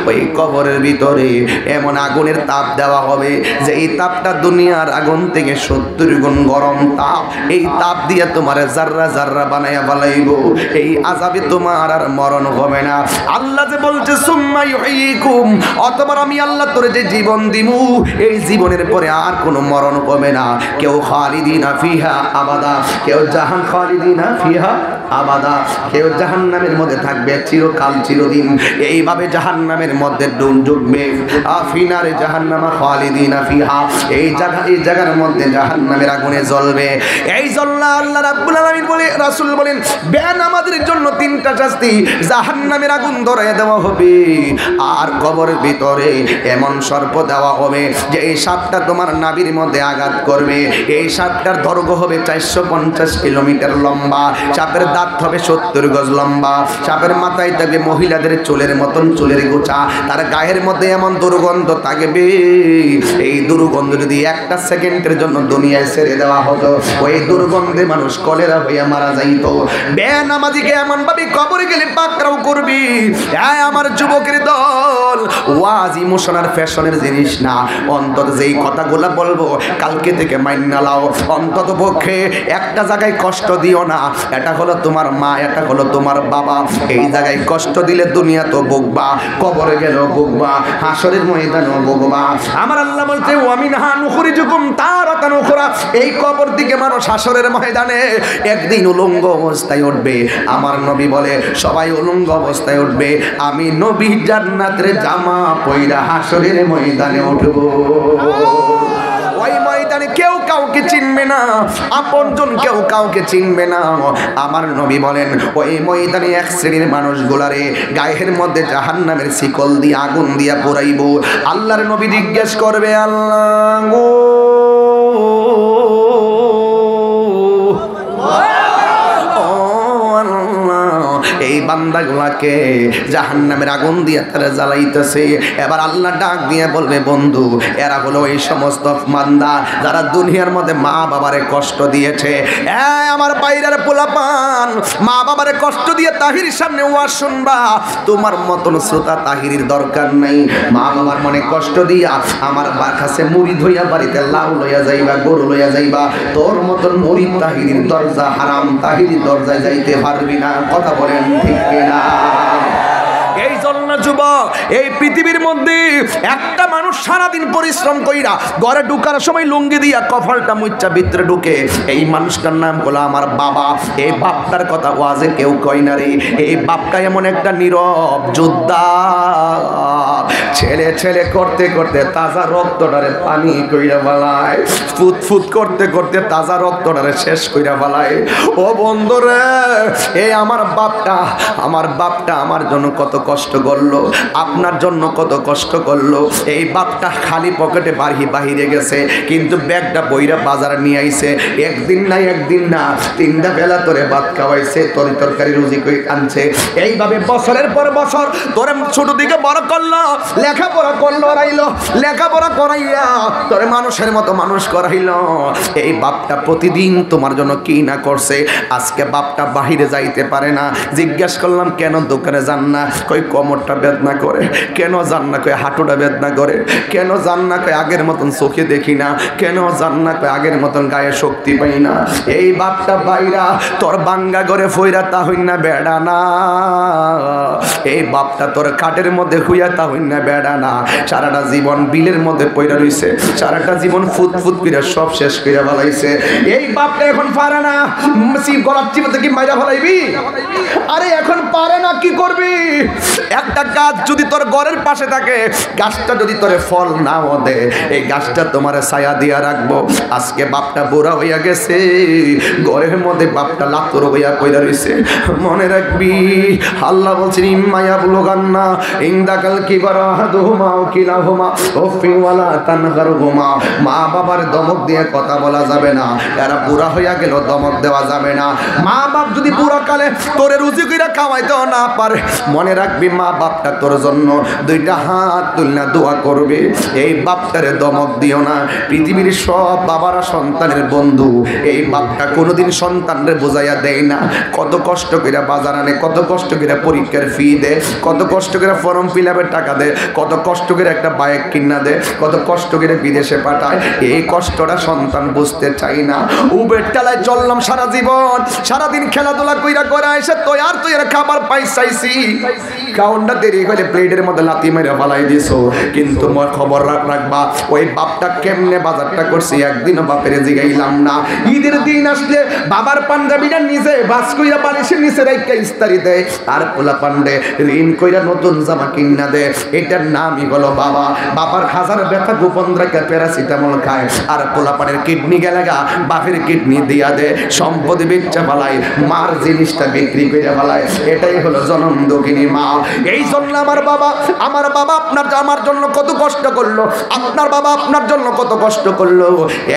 ওই কবরের ভিতরে এমন আগুনের তাপ দেওয়া হবে, যে এই তাপটা দুনিয়ার আগুন থেকে 70 গুণ গরম তাপ। এই তাপ দিয়ে তোমার জাররা জাররা বানাইয়া ফেলাইব। এই আযাবে তোমার আর মরণ হবে না। আল্লাহ যে বলছে সুম্মা ইউহয়িকুম, অতঃপর আমি আল্লাহ তোরে যে জীবন দিমু, এই জীবনের পরে আর কোনো মরণ হবে না। কেউ খালিদিনা ফিহা আবাদা, কেউ জাহান খালিদিনা ফিহা আবাদা, কেউ জাহান্নামের মধ্যে থাকবে চিরকাল চিরদিন। এইভাবে জাহান্নামের মধ্যে ডুববে। আফিনারে জাহান্নামা খালিদিনা ফিহা, এই জায়গার মধ্যে জাহান্নামের আগুনে জ্বলবে। এই জন্য আল্লাহ রাব্বুল আলামিন বলে, রাসূল বলেন বেনামাজের জন্য তিনটা শাস্তি, জাহান্নামের আগুন ধরায় দেওয়া হবে, আর কবরের ভিতরে এমন সর্প দেওয়া হবে যে এই সাপটা তোমার নাভির মধ্যে আঘাত করবে। এই সাপটার দৈর্ঘ্য হবে 450 কিলোমিটার লম্বা, সাপের কাত হবে 70 গজ লম্বা, সাপের মাথায় থাকবে মহিলাদের চুলের মতন চুলের গোছা, তার গায়ের মধ্যে এমন দুর্গন্ধ থাকবে, এই দুর্গন্ধ যদি একটা সেকেন্ডের জন্য দুনিয়ায় ছেড়ে দেওয়া হতো, ওই দুর্গন্ধে মানুষ কলেরা হইয়া মারা যাইতো। বেনামাজিকে এমন ভাবে কবরে গেলে পাকড়াও করবি। হ্যাঁ আমার যুবকের দল, ওয়াজ ইমোশনাল ফ্যাশনের জিনিস না, অন্তত যেই কথাগুলো বলবো কালকে থেকে মাইন্না লাও। অন্তত পক্ষে একটা জায়গায় কষ্ট দিও না, এটা হলো তোমার মা, এটা হলো তোমার বাবা, এই জায়গায় কষ্ট দিলে দুনিয়া তো ভুগবা, কবরে গেলেও ভুগবা, হাসরের ময়দানেও ভুগবা। আমার আল্লাহ বলতে ওয়ামিনহা নুখরিজুকুম তারাতান উখরা, এই কবর দিকে মানুষ হাসরের ময়দানে একদিন উলঙ্গ অবস্থায় উঠবে। আমার নবী বলে সবাই উলঙ্গ অবস্থায় উঠবে, আমি নবী জান্নাতের জামা পয়রা হাসরের ময়দানে উঠব। ওই ময়দানে কেউ কাউকে চিনবে না, আপনজন কেউ কাউকে চিনবে না। আমার নবী বলেন ওই ময়দানে এক শ্রেণীর মানুষগুলারে গায়ের মধ্যে জাহান্নামের শিকল দিয়ে আগুন দিয়া পোড়াইব। আল্লাহর নবী জিজ্ঞেস করবে, আল্লাহ গো এই বান্দাগুলাকে জাহান্নামের আগুন দিয়ে তারা জ্বালাইতেছে। এবার আল্লাহ ডাক দিয়ে বলবে, বন্ধু এরা হলো এই সমস্ত বান্দা যারা দুনিয়ার মধ্যে মা বাবারে কষ্ট দিয়েছে। আমার বাইরের পোলাপান মা বাবারে কষ্ট দিয়ে তাহির সামনে ওয়াজ শুনবা, তোমার মতন শ্রোতা তাহিরির দরকার নাই। মা বাবার মনে কষ্ট দিয়া আমার কাছে মুড়ি ধইয়া বাড়িতে লাউ লইয়া যাইবা, গরু লইয়া যাইবা, তোর মতন মুড়ি তাহিরির দরজা হারাম, তাহিরির দরজায় যাইতে পারবি না। কথা বলেন ঠিক কিনা? এই জন্য যুবক, এই পৃথিবীর মধ্যে একটা মানুষ সারাদিন পরিশ্রম কইরা ঘরে ঢুকার সময় লুঙ্গি দিয়া কপালটা মুচ্চা ভিতরে ঢুকে, এই মানুষটার নাম হলো আমার বাবা। এই বাপটার কথা ওয়াজে কেউ কয় না রে। এই বাপটা এমন একটা নীরব যোদ্ধা, ছেলে ছেলে করতে করতে তাজা রক্তটারে পানি কইরা ফেলায়, ফুট ফুট করতে করতে তাজা রক্তটারে শেষ কইরা ফেলায়। ও বন্ধুরে, এই আমার বাপটা আমার জন্য কত কষ্ট করলো, আপনার জন্য কত কষ্ট করলো। এই বাপটা খালি পকেটে বাহিরে গেছে, কিন্তু ব্যাগটা বইরা বাজারে নিয়ে আইছে। একদিন না 3টা বেলা তোরে ভাত খাওয়াইছে, তরকারি রুজি করে আনছে। এইভাবে বছরের পর বছর তোরে ছোট দিকে বড় করলো, লেখাপড়া করলো, লেখাপড়া করাইয়া তোরে মানুষের মতো মানুষ করাইলো। এই বাপটা প্রতিদিন তোমার জন্য কি না করছে। আজকে বাপটা বাহিরে যাইতে পারে না। জিজ্ঞাসা করলাম, কেন দোকানে যান না? কই কোমরটা বেদনা করে। কেন যান না? কই হাঁটুটা বেদনা করে। কেন যান না? কই আগের মতন চোখে দেখি না। কেন যান না? কই আগের মতন গায়ে শক্তি পাই না। এই বাপটা বাইরা তোর বাঙ্গা করে ফইরা তা হইন না বেড়া না। এই বাপটা তোর কাঠের মধ্যে হুইয়া তা হইন না বেড়া না। সারাটা জীবন বিলের মধ্যে পইরা রইছে, সারাটা জীবন ফুট করে সব শেষ করে ফেলাইছে। এই বাপটা এখন পারে না, গলার চিপে কি মাইরা ফেলাইবি? আরে এখন পারে না, কি করবি? একটা গাছ যদি তোর ঘরের পাশে থাকে, গাছটা যদি তোরে ফল নাও দে, এই গাছটা তোমার ছায়া দিয়া রাখবো। আজকে বাপটা বুড়া হইয়া গেছে, ঘরের মধ্যে বাপটা লাতুর হইয়া কইরা রইছে। মনে রাখবি, আল্লাহ বলছেন ইম্মায়া বুলুগান্না ইনদাকাল কিবারা আহাদুহুমা আও কিলাহুমা উফিন ওয়ালা তানহারহুমা। মা বাবার দমক দিয়ে কথা বলা যাবে না, এরা বুড়া হইয়া গেল দমক দেওয়া যাবে না। মা বাপ যদি বুড়া কালে তোরে রুজি কইরা খাওয়াইতেও না পারে, মনে রাখবি মা বাপটা তোর জন্য 2টা হাত তুলনা দোয়া করবে। এই বাপটারে দমক দিও না। পৃথিবীর সব বাবারা সন্তানের বন্ধু, এই বাপটা কোনোদিন সন্তানরে বোঝাইয়া দেয় না। কত কষ্ট করে বাজার আনে, কত কষ্ট করে পরীক্ষার ফি দে, কত কষ্ট করে ফর্ম ফিল আপের টাকা দে, কত কষ্ট করে একটা বাইক কিনা দে, কত কষ্ট করে বিদেশে পাঠায়। এই কষ্টটা সন্তান বুঝতে চাই না। উবের টালায় চললাম সারা জীবন, সারাদিন খেলাধুলা কইরা করে এসে তৈয়ার খাবার পাইছি, কাউন্ডা দেরি হলে প্লেটের মধ্যে লাথি মেরে ফেলাই দিছো। কিন্তু মোর খবর রাখবা, ওই বাপটা কেমনে বাজারটা করছি একদিনও বাপের জিগাইলাম না। ঈদের দিন আসলে বাবার পাঞ্জাবিটা নিজে বাস কইরা বালিশের নিচে রাইখা ইস্তারি দেয়, আর পোলা পান্ডে ঋণ কইরা নতুন জামা কিনা দেয়। এটার নামই হলো বাবা। বাবার হাজার ব্যথা গোপন রেখে প্যারাসিটামল খায়, আর পোলা পানের কিডনি গেলেগা বাপের কিডনি দিয়া দেয়, সম্পত্তি বেচা ফেলায়, মার জিনিসটা বিক্রি করে ফেলায়। এটাই হলো জনম দক্ষিণী মা। এই জন্য আমার বাবা আপনার আমার জন্য কত কষ্ট করলো, আপনার বাবা আপনার জন্য কত কষ্ট করলো।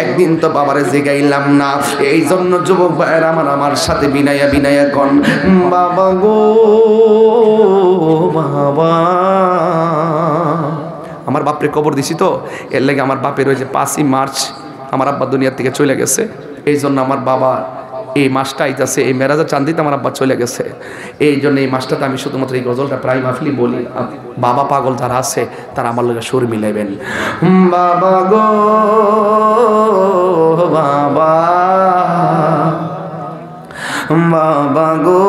একদিন তো বাবারে জিগাইলাম না। এই জন্য যুবক ভাইয়ের আমার সাথে বিনায়া কন, বাবা গো বাবা। আমার বাপরে কবর দিছি তো, এর লাগে আমার বাপের ওই যে 5ই মার্চ আমার আব্বা দুনিয়ার থেকে চলে গেছে। এই জন্য আমার বাবা এই মাসটা আইতাছে, এই মেরাজা চান্দিতে আমার আব্বা চলে গেছে। এই জন্য এই মাসটাতে আমি শুধুমাত্র এই গজলটা প্রায় মাহফিলি বলি। বাবা পাগল যারা আছে তারা আমার লগে সুর মিলাইবেন। বাবা গো বাবা, বাবা গো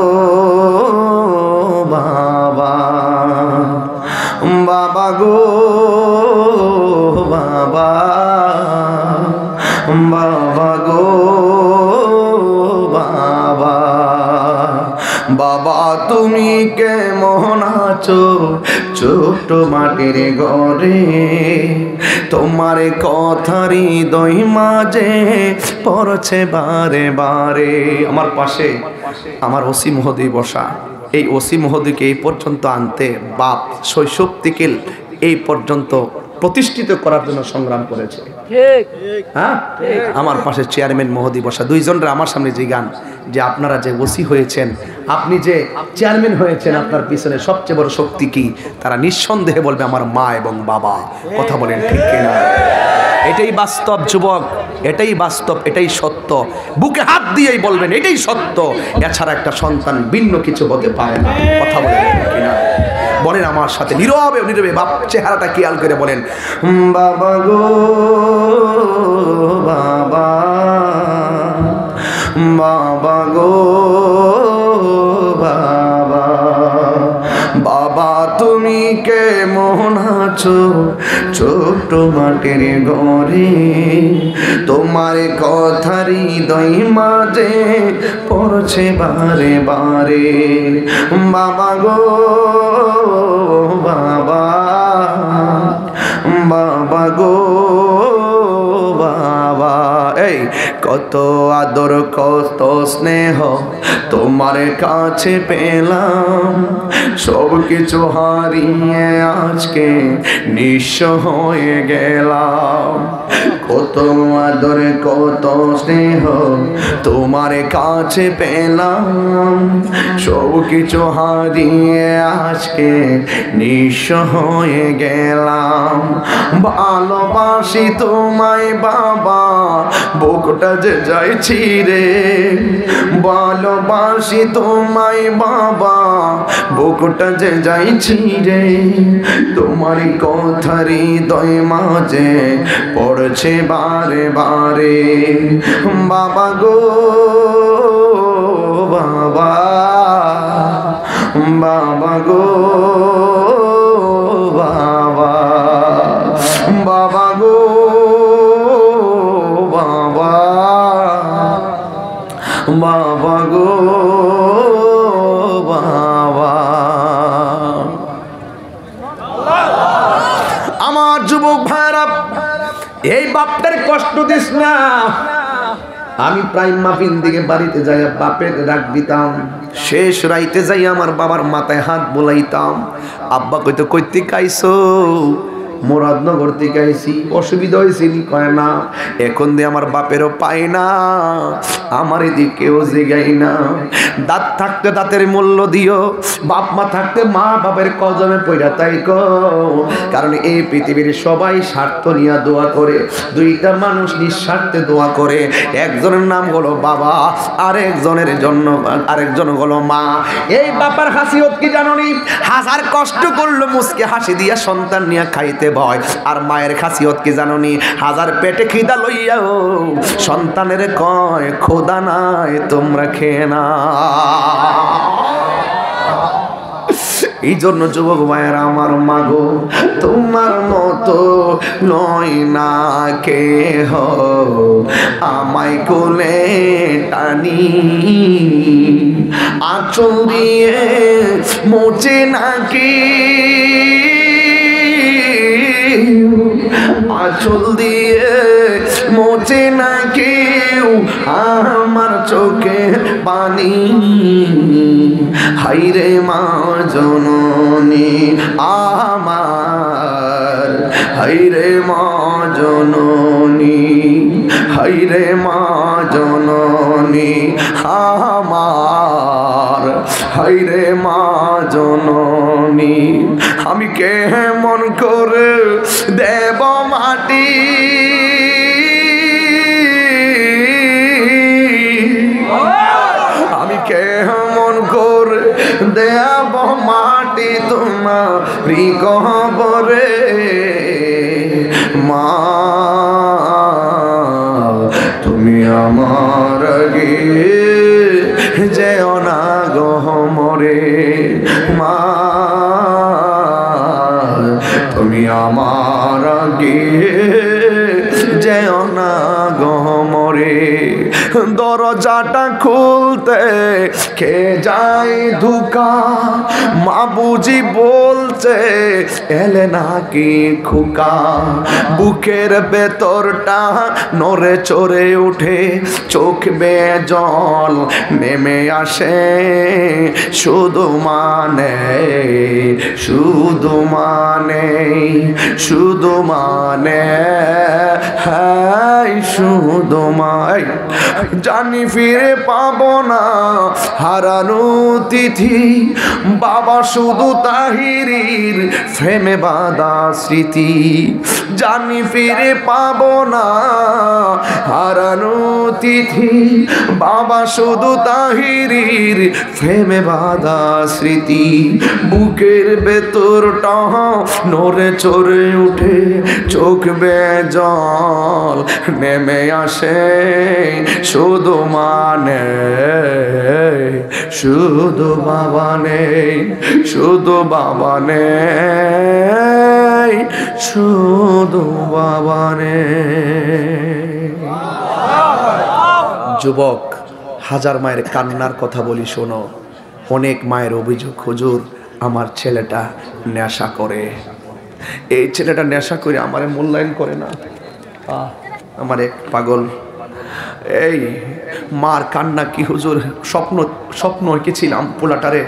বাবা, বাবা গো বাবা, বাবা গো বাবা। বাবা তুমি কেমন আছো ছোট মাটির ঘরে, তোমার কথারই হৃদয় মাঝে পড়ছে বারে বারে। আমার পাশে আমার ওসি মহোদয় বসা। এই ওসি মহোদয়কে এই পর্যন্ত আনতে বাপ শৈশব থেকে এই পর্যন্ত প্রতিষ্ঠিত করার জন্য সংগ্রাম করেছে। হ্যাঁ, আমার পাশে চেয়ারম্যান মহোদয় বসা। দুইজনরা আমার সামনে যে গান যে আপনারা যে ওসি হয়েছেন, আপনি যে চেয়ারম্যান হয়েছেন, আপনার পিছনে সবচেয়ে বড় শক্তি কি? তারা নিঃসন্দেহে বলবে আমার মা এবং বাবা। কথা বলেন ঠিক কিনা? এটাই বাস্তব যুবক, এটাই বাস্তব, এটাই সত্য। বুকে হাত দিয়েই বলবেন এটাই সত্য। এছাড়া একটা সন্তান ভিন্ন কিছু হতে পারে না। কথা বলেন ঠিক কিনা? বলেন আমার সাথে নীরবে নীরবে বাপ চেহারাটা খেয়াল করে বলেন, বাবা গো বাবা, বাবা গো বাবা। বাবা তুমি কেমন আছো ছোট মাটির ঘরে, তোমার কথারই হৃদয় মাঝে পড়ছে বারে বারে। বাবা গো বাবা, বাবা গো বাবা। এই কত আদর কত স্নেহ তোমার কাছে পেলাম, সব কিছু হারিয়ে আজকে নিঃস্ব হয়ে গেলাম। কত আদর কত স্নেহ তোমার কাছে পেলাম, সব কিছু হারিয়ে আজকে নিঃস্ব হয়ে গেলাম। ভালোবাসি তোমায় বাবা, বুকটা যে যাইছি রে। ভালোবাসি তোমায় বাবা, বুকটা যে যাইছি রে। তোমার কথার হৃদয় মাঝে পড়ছে বারে বারে। বাবা গো বাবা, বাবা গো বাবা, বাবা গো বাবা, বাবা গো বাবা। আমার যুবক ভাইরা, এই বাপটার কষ্ট দিস না। আমি প্রায় মাহফিল দিকে বাড়িতে যাই বাপের রাগ দিতাম। শেষ রাইতে যাই আমার বাবার মাথায় হাত বোলাইতাম। আব্বা কইতো কইতে কাইছো? মুরাদনগর থেকে আইছি, অসুবিধা হয়েছে নি? কয় না। এখন দিয়ে আমার বাপেরও পাই না, আমার এদিকেও জিগাই না। দাঁত থাকতে দাঁতের মূল্য দিও, বাপ মা থাকতে মা বাপের কদমে পইরা তাই কো। কারণ এই পৃথিবীর সবাই স্বার্থ নিয়ে দোয়া করে, দুইটা মানুষ নিঃস্বার্থে দোয়া করে। একজনের নাম হলো বাবা, আরেকজনের জন্য আরেকজন হলো মা। এই বাবার হাসিয়ত কি জানোনি? হাজার কষ্ট করলো মুসকে হাসি দিয়া সন্তান নিয়ে খাইতে ভয়। আর মায়ের খাসিয়ত কি জানোনি? হাজার পেটে খিদা লইয়াও সন্তানের কয় খোদা নাই তোমরা খেয়ে না। এই জন্য যুবক ভাইয়ের আমার মাগো, তোমার মতো নয় না কেহ, আমায় কোলে টানি আঁচল দিয়ে মোচে নাকি আঁচল দিয়ে মোছে না কেউ আমার চোখে পানি। হাইরে মা জননী আমার, হাইরে মা জননী, হাইরে মা জননী আমার, হাইরে মা জননী। আমি কেমন করে দেব মাটি, আমি কেমন করে দেব মাটি তোমারি গহ্বরে। মা তুমি আমার আগে যেও না গহ্বরে। মা তুমি আমার আগে যেও না গহ্বরে। দরজাটা খুলতে কে যায় ধোঁকা, মা বুঝি বলছে এলে নাকি খোকা। বুকের ভেতরটা নড়ে চড়ে উঠে, চোখ বেয়ে জল নেমে আসে। শুধু মানে, শুধু মানে, শুধু মানে, হ্যাঁ শুধু মাই। জানি ফিরে পাবো না হারানো তিথি, বাবা শুধু তাহিরির ফ্রেমে বাঁধা স্মৃতি। জানি ফিরে পাবো না হারানো তিথি, বাবা শুধু তাহিরির ফ্রেমে বাঁধা স্মৃতি। বুকের ভেতরটা নড়ে চড়ে উঠে, চোখ বেয়ে জল নেমে আসে। শুধু মানে, শুধু বাবা নেই, শুধু বাবা নেই, শুধু বাবা নেই। যুবক, হাজার মায়ের কান্নার কথা বলি শোনো। অনেক মায়ের অভিযোগ, হুজুর আমার ছেলেটা নেশা করে, এই ছেলেটা নেশা করে আমারে মূল্যায়ন করে না, আমার এক পাগল। এই মার কান্না কি হুজুর, স্বপ্ন এঁকেছিলাম পোলাটারে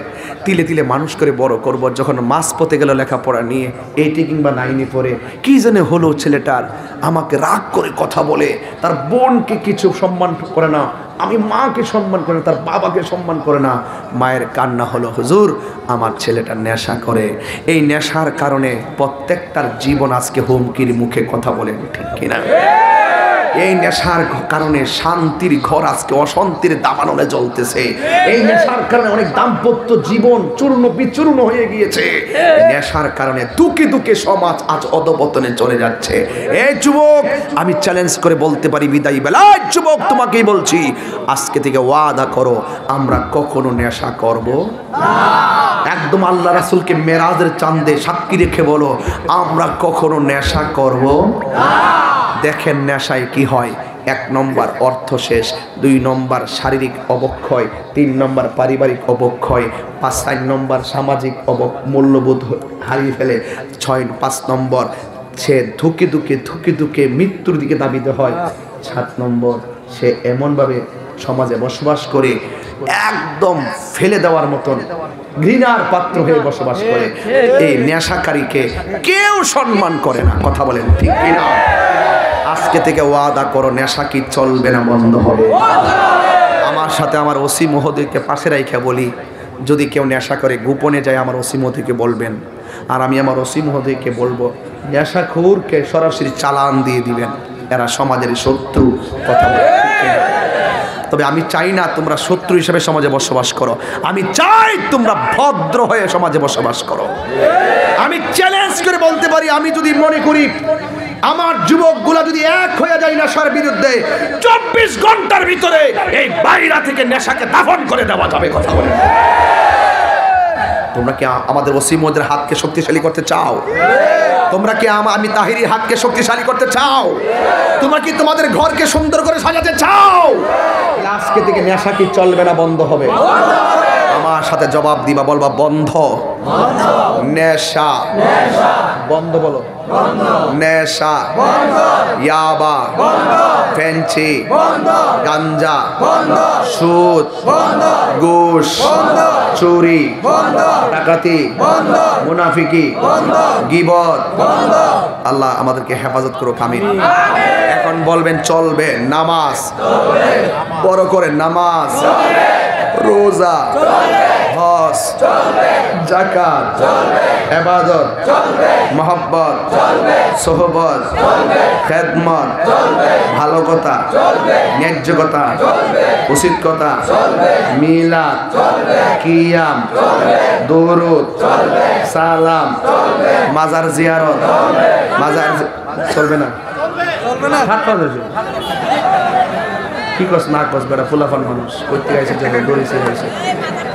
তিলে তিলে মানুষ করে বড় করব। যখন মাস পথে গেল লেখাপড়া নিয়ে, 80 কিংবা 9 পড়ে, কি জানে হলো ছেলেটার, আমাকে রাগ করে কথা বলে, তার বোনকে কিছু সম্মান করে না, আমি মাকে সম্মান করে না, তার বাবাকে সম্মান করে না। মায়ের কান্না হলো, হুজুর আমার ছেলেটা নেশা করে, এই নেশার কারণে প্রত্যেকটার জীবন আজকে হুমকির মুখে। কথা বলেন ঠিক কিনা? এই নেশার কারণে শান্তির ঘর আজকে অশান্তির দাবানলে জ্বলতেছে। এই নেশার কারণে অনেক দাম্পত্য জীবন চূর্ণ বিচূর্ণ হয়ে গিয়েছে। নেশার কারণে দুঃখে দুঃখে সমাজ আজ অধপতনে চলে যাচ্ছে। এই যুবক, আমি চ্যালেঞ্জ করে বলতে পারি বিদায়ী বেলায়, যুবক তোমাকেই বলছি, আজকে থেকে ওয়াদা করো আমরা কখনো নেশা করব না। একদম আল্লাহ রাসূলকে মেরাজের চাঁদে সাক্ষী রেখে বলো, আমরা কখনো নেশা করব না। দেখেন নেশায় কি হয়। 1 নম্বর অর্থ শেষ, 2 নম্বর শারীরিক অবক্ষয়, 3 নম্বর পারিবারিক অবক্ষয়, 5 নম্বর সামাজিক মূল্যবোধ হারিয়ে ফেলে, 5 নম্বর সে ধুকে ধুকে মৃত্যুর দিকে ধাবিত হয়, 7 নম্বর সে এমনভাবে সমাজে বসবাস করে একদম ফেলে দেওয়ার মতন ঘৃণার পাত্র হয়ে বসবাস করে। এই নেশাকারীকে কেউ সম্মান করে না। কথা বলেন ঠিক কিনা? আজকে থেকে ওয়াদা করো, নেশা কি চলবে না, বন্ধ হবে। আমার সাথে আমার ওসি মহোদয়কে পাশে রাইখা বলি, যদি কেউ নেশা করে গোপনে যায় আমার ওসি মহোদয়কে বলবেন, আর আমি আমার ওসি মহোদয়কে বলবো নেশাখোরকে সরাসরি চালান দিয়ে দিবেন, এরা সমাজের শত্রু। কথা বলে ঠিক কিনা? তবে আমি চাই না তোমরা শত্রু হিসেবে সমাজে বসবাস করো, আমি চাই তোমরা ভদ্র হয়ে সমাজে বসবাস করো। আমি চ্যালেঞ্জ করে বলতে পারি, আমি যদি মনে করি আমার যুবকগুলা যদি এক হয়ে যায় নেশার বিরুদ্ধে, 24 ঘন্টার ভিতরে এই বাইরা থেকে নেশাকে দাফন করে দেওয়া যাবে। কথা বলে, তোমরা কি আমাদের ওসিমদের হাতকে শক্তিশালী করতে চাও? তোমরা কি আমি তাহিরির হাতকে শক্তিশালী করতে চাও? তোমরা কি তোমাদের ঘরকে সুন্দর করে সাজাতে চাও? আজকে থেকে নেশা কি চলবে না, বন্ধ হবে? আমার সাথে জবাব দিবা, বলবা বন্ধ। নেশা বন্ধ, বলো নেশা, ইয়াবা, ফেন্সি, গাঞ্জা, সুদ, ঘুষ, চুরি, ডাকাতি, মুনাফিকি, গীবত। আল্লাহ আমাদেরকে হেফাজত করুক, আমিন। এখন বলবেন চলবে নামাজ, বড় করে নামাজ, রোজা, হজ, যাকাত, ইবাদত, মহব্বত, সোহবত, খেদমত, ভালো কথা, ন্যায্য কথা, উচিত কথা, মিলাদ, কিয়াম, দুরুদ, সালাম, মাজার জিয়ারত, মাজার চলবে না, হাত পা ধরছে। কি কস না কস বেটা ফুলাফান মানুষ করতে গেছে, দড়িছে হয়েছে।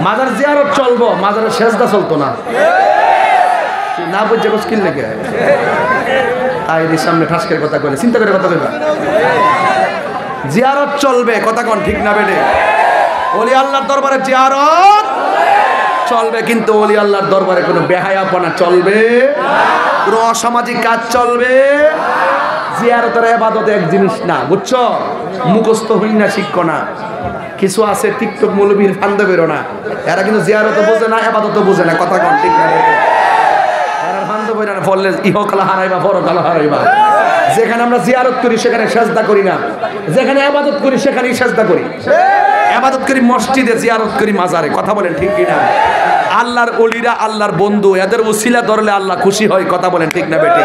মাজার জিয়ারত চলবো, মাজারের সেজদা চলতো না, না বুঝছে কস কিল লেগে তাই সামনে ঠাসকের কথা কইলে চিন্তা করে কথা কইবা। জিয়ারত চলবে, কথা কোন ঠিক না বেটে? ওলি আল্লাহর দরবারে জিয়ারত চলবে, কিন্তু ওলি আল্লাহর দরবারে কোনো বেহায়াপনা চলবে, কোনো অসামাজিক কাজ চলবে। জিয়ারতের ইবাদত এক জিনিস না, বুঝছো? মুখস্থ হই না, শিক্ষো না। কিছু আছে টিকটক মৌলবীর ফান্দে বেরো না, এরা কিন্তু জিয়ারত বোঝে না, ইবাদত বোঝে না, কথা কোন ঠিক না? এরা ফান্দে বেরো না, বললে ইহকাল হারাইবা পরকাল হারাইবা। যেখানে আমরা জিয়ারত করি সেখানে সেজদা করি না, যেখানে ইবাদত করি সেখানেই সেজদা করি। ইবাদত করি মসজিদে, জিয়ারত করি মাজারে, কথা বলেন ঠিক কি না? আল্লাহর ওলিরা আল্লাহর বন্ধু, এদের ওসিলা ধরলে আল্লাহ খুশি হয়, কথা বলেন ঠিক না বেটি?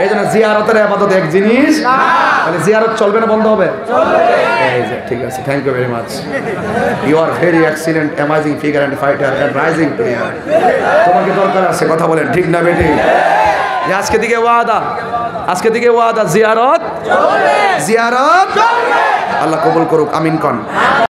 এই জন্য জিয়ারতের ইবাদত এক জিনিস, তাহলে জিয়ারত চলবে না, বন্ধ হবে? এই যে ঠিক আছে, thank you very much. You are very excellent, amazing figure and fighter and rising player. তোমাকে দরকার আছে, কথা বলেন ঠিক না বেটি? আজকে থেকে ওয়াদা, আজকে থেকে ওয়াদা, জিয়ারত জিয়ারত। আল্লাহ কবুল করুক, আমিন কন।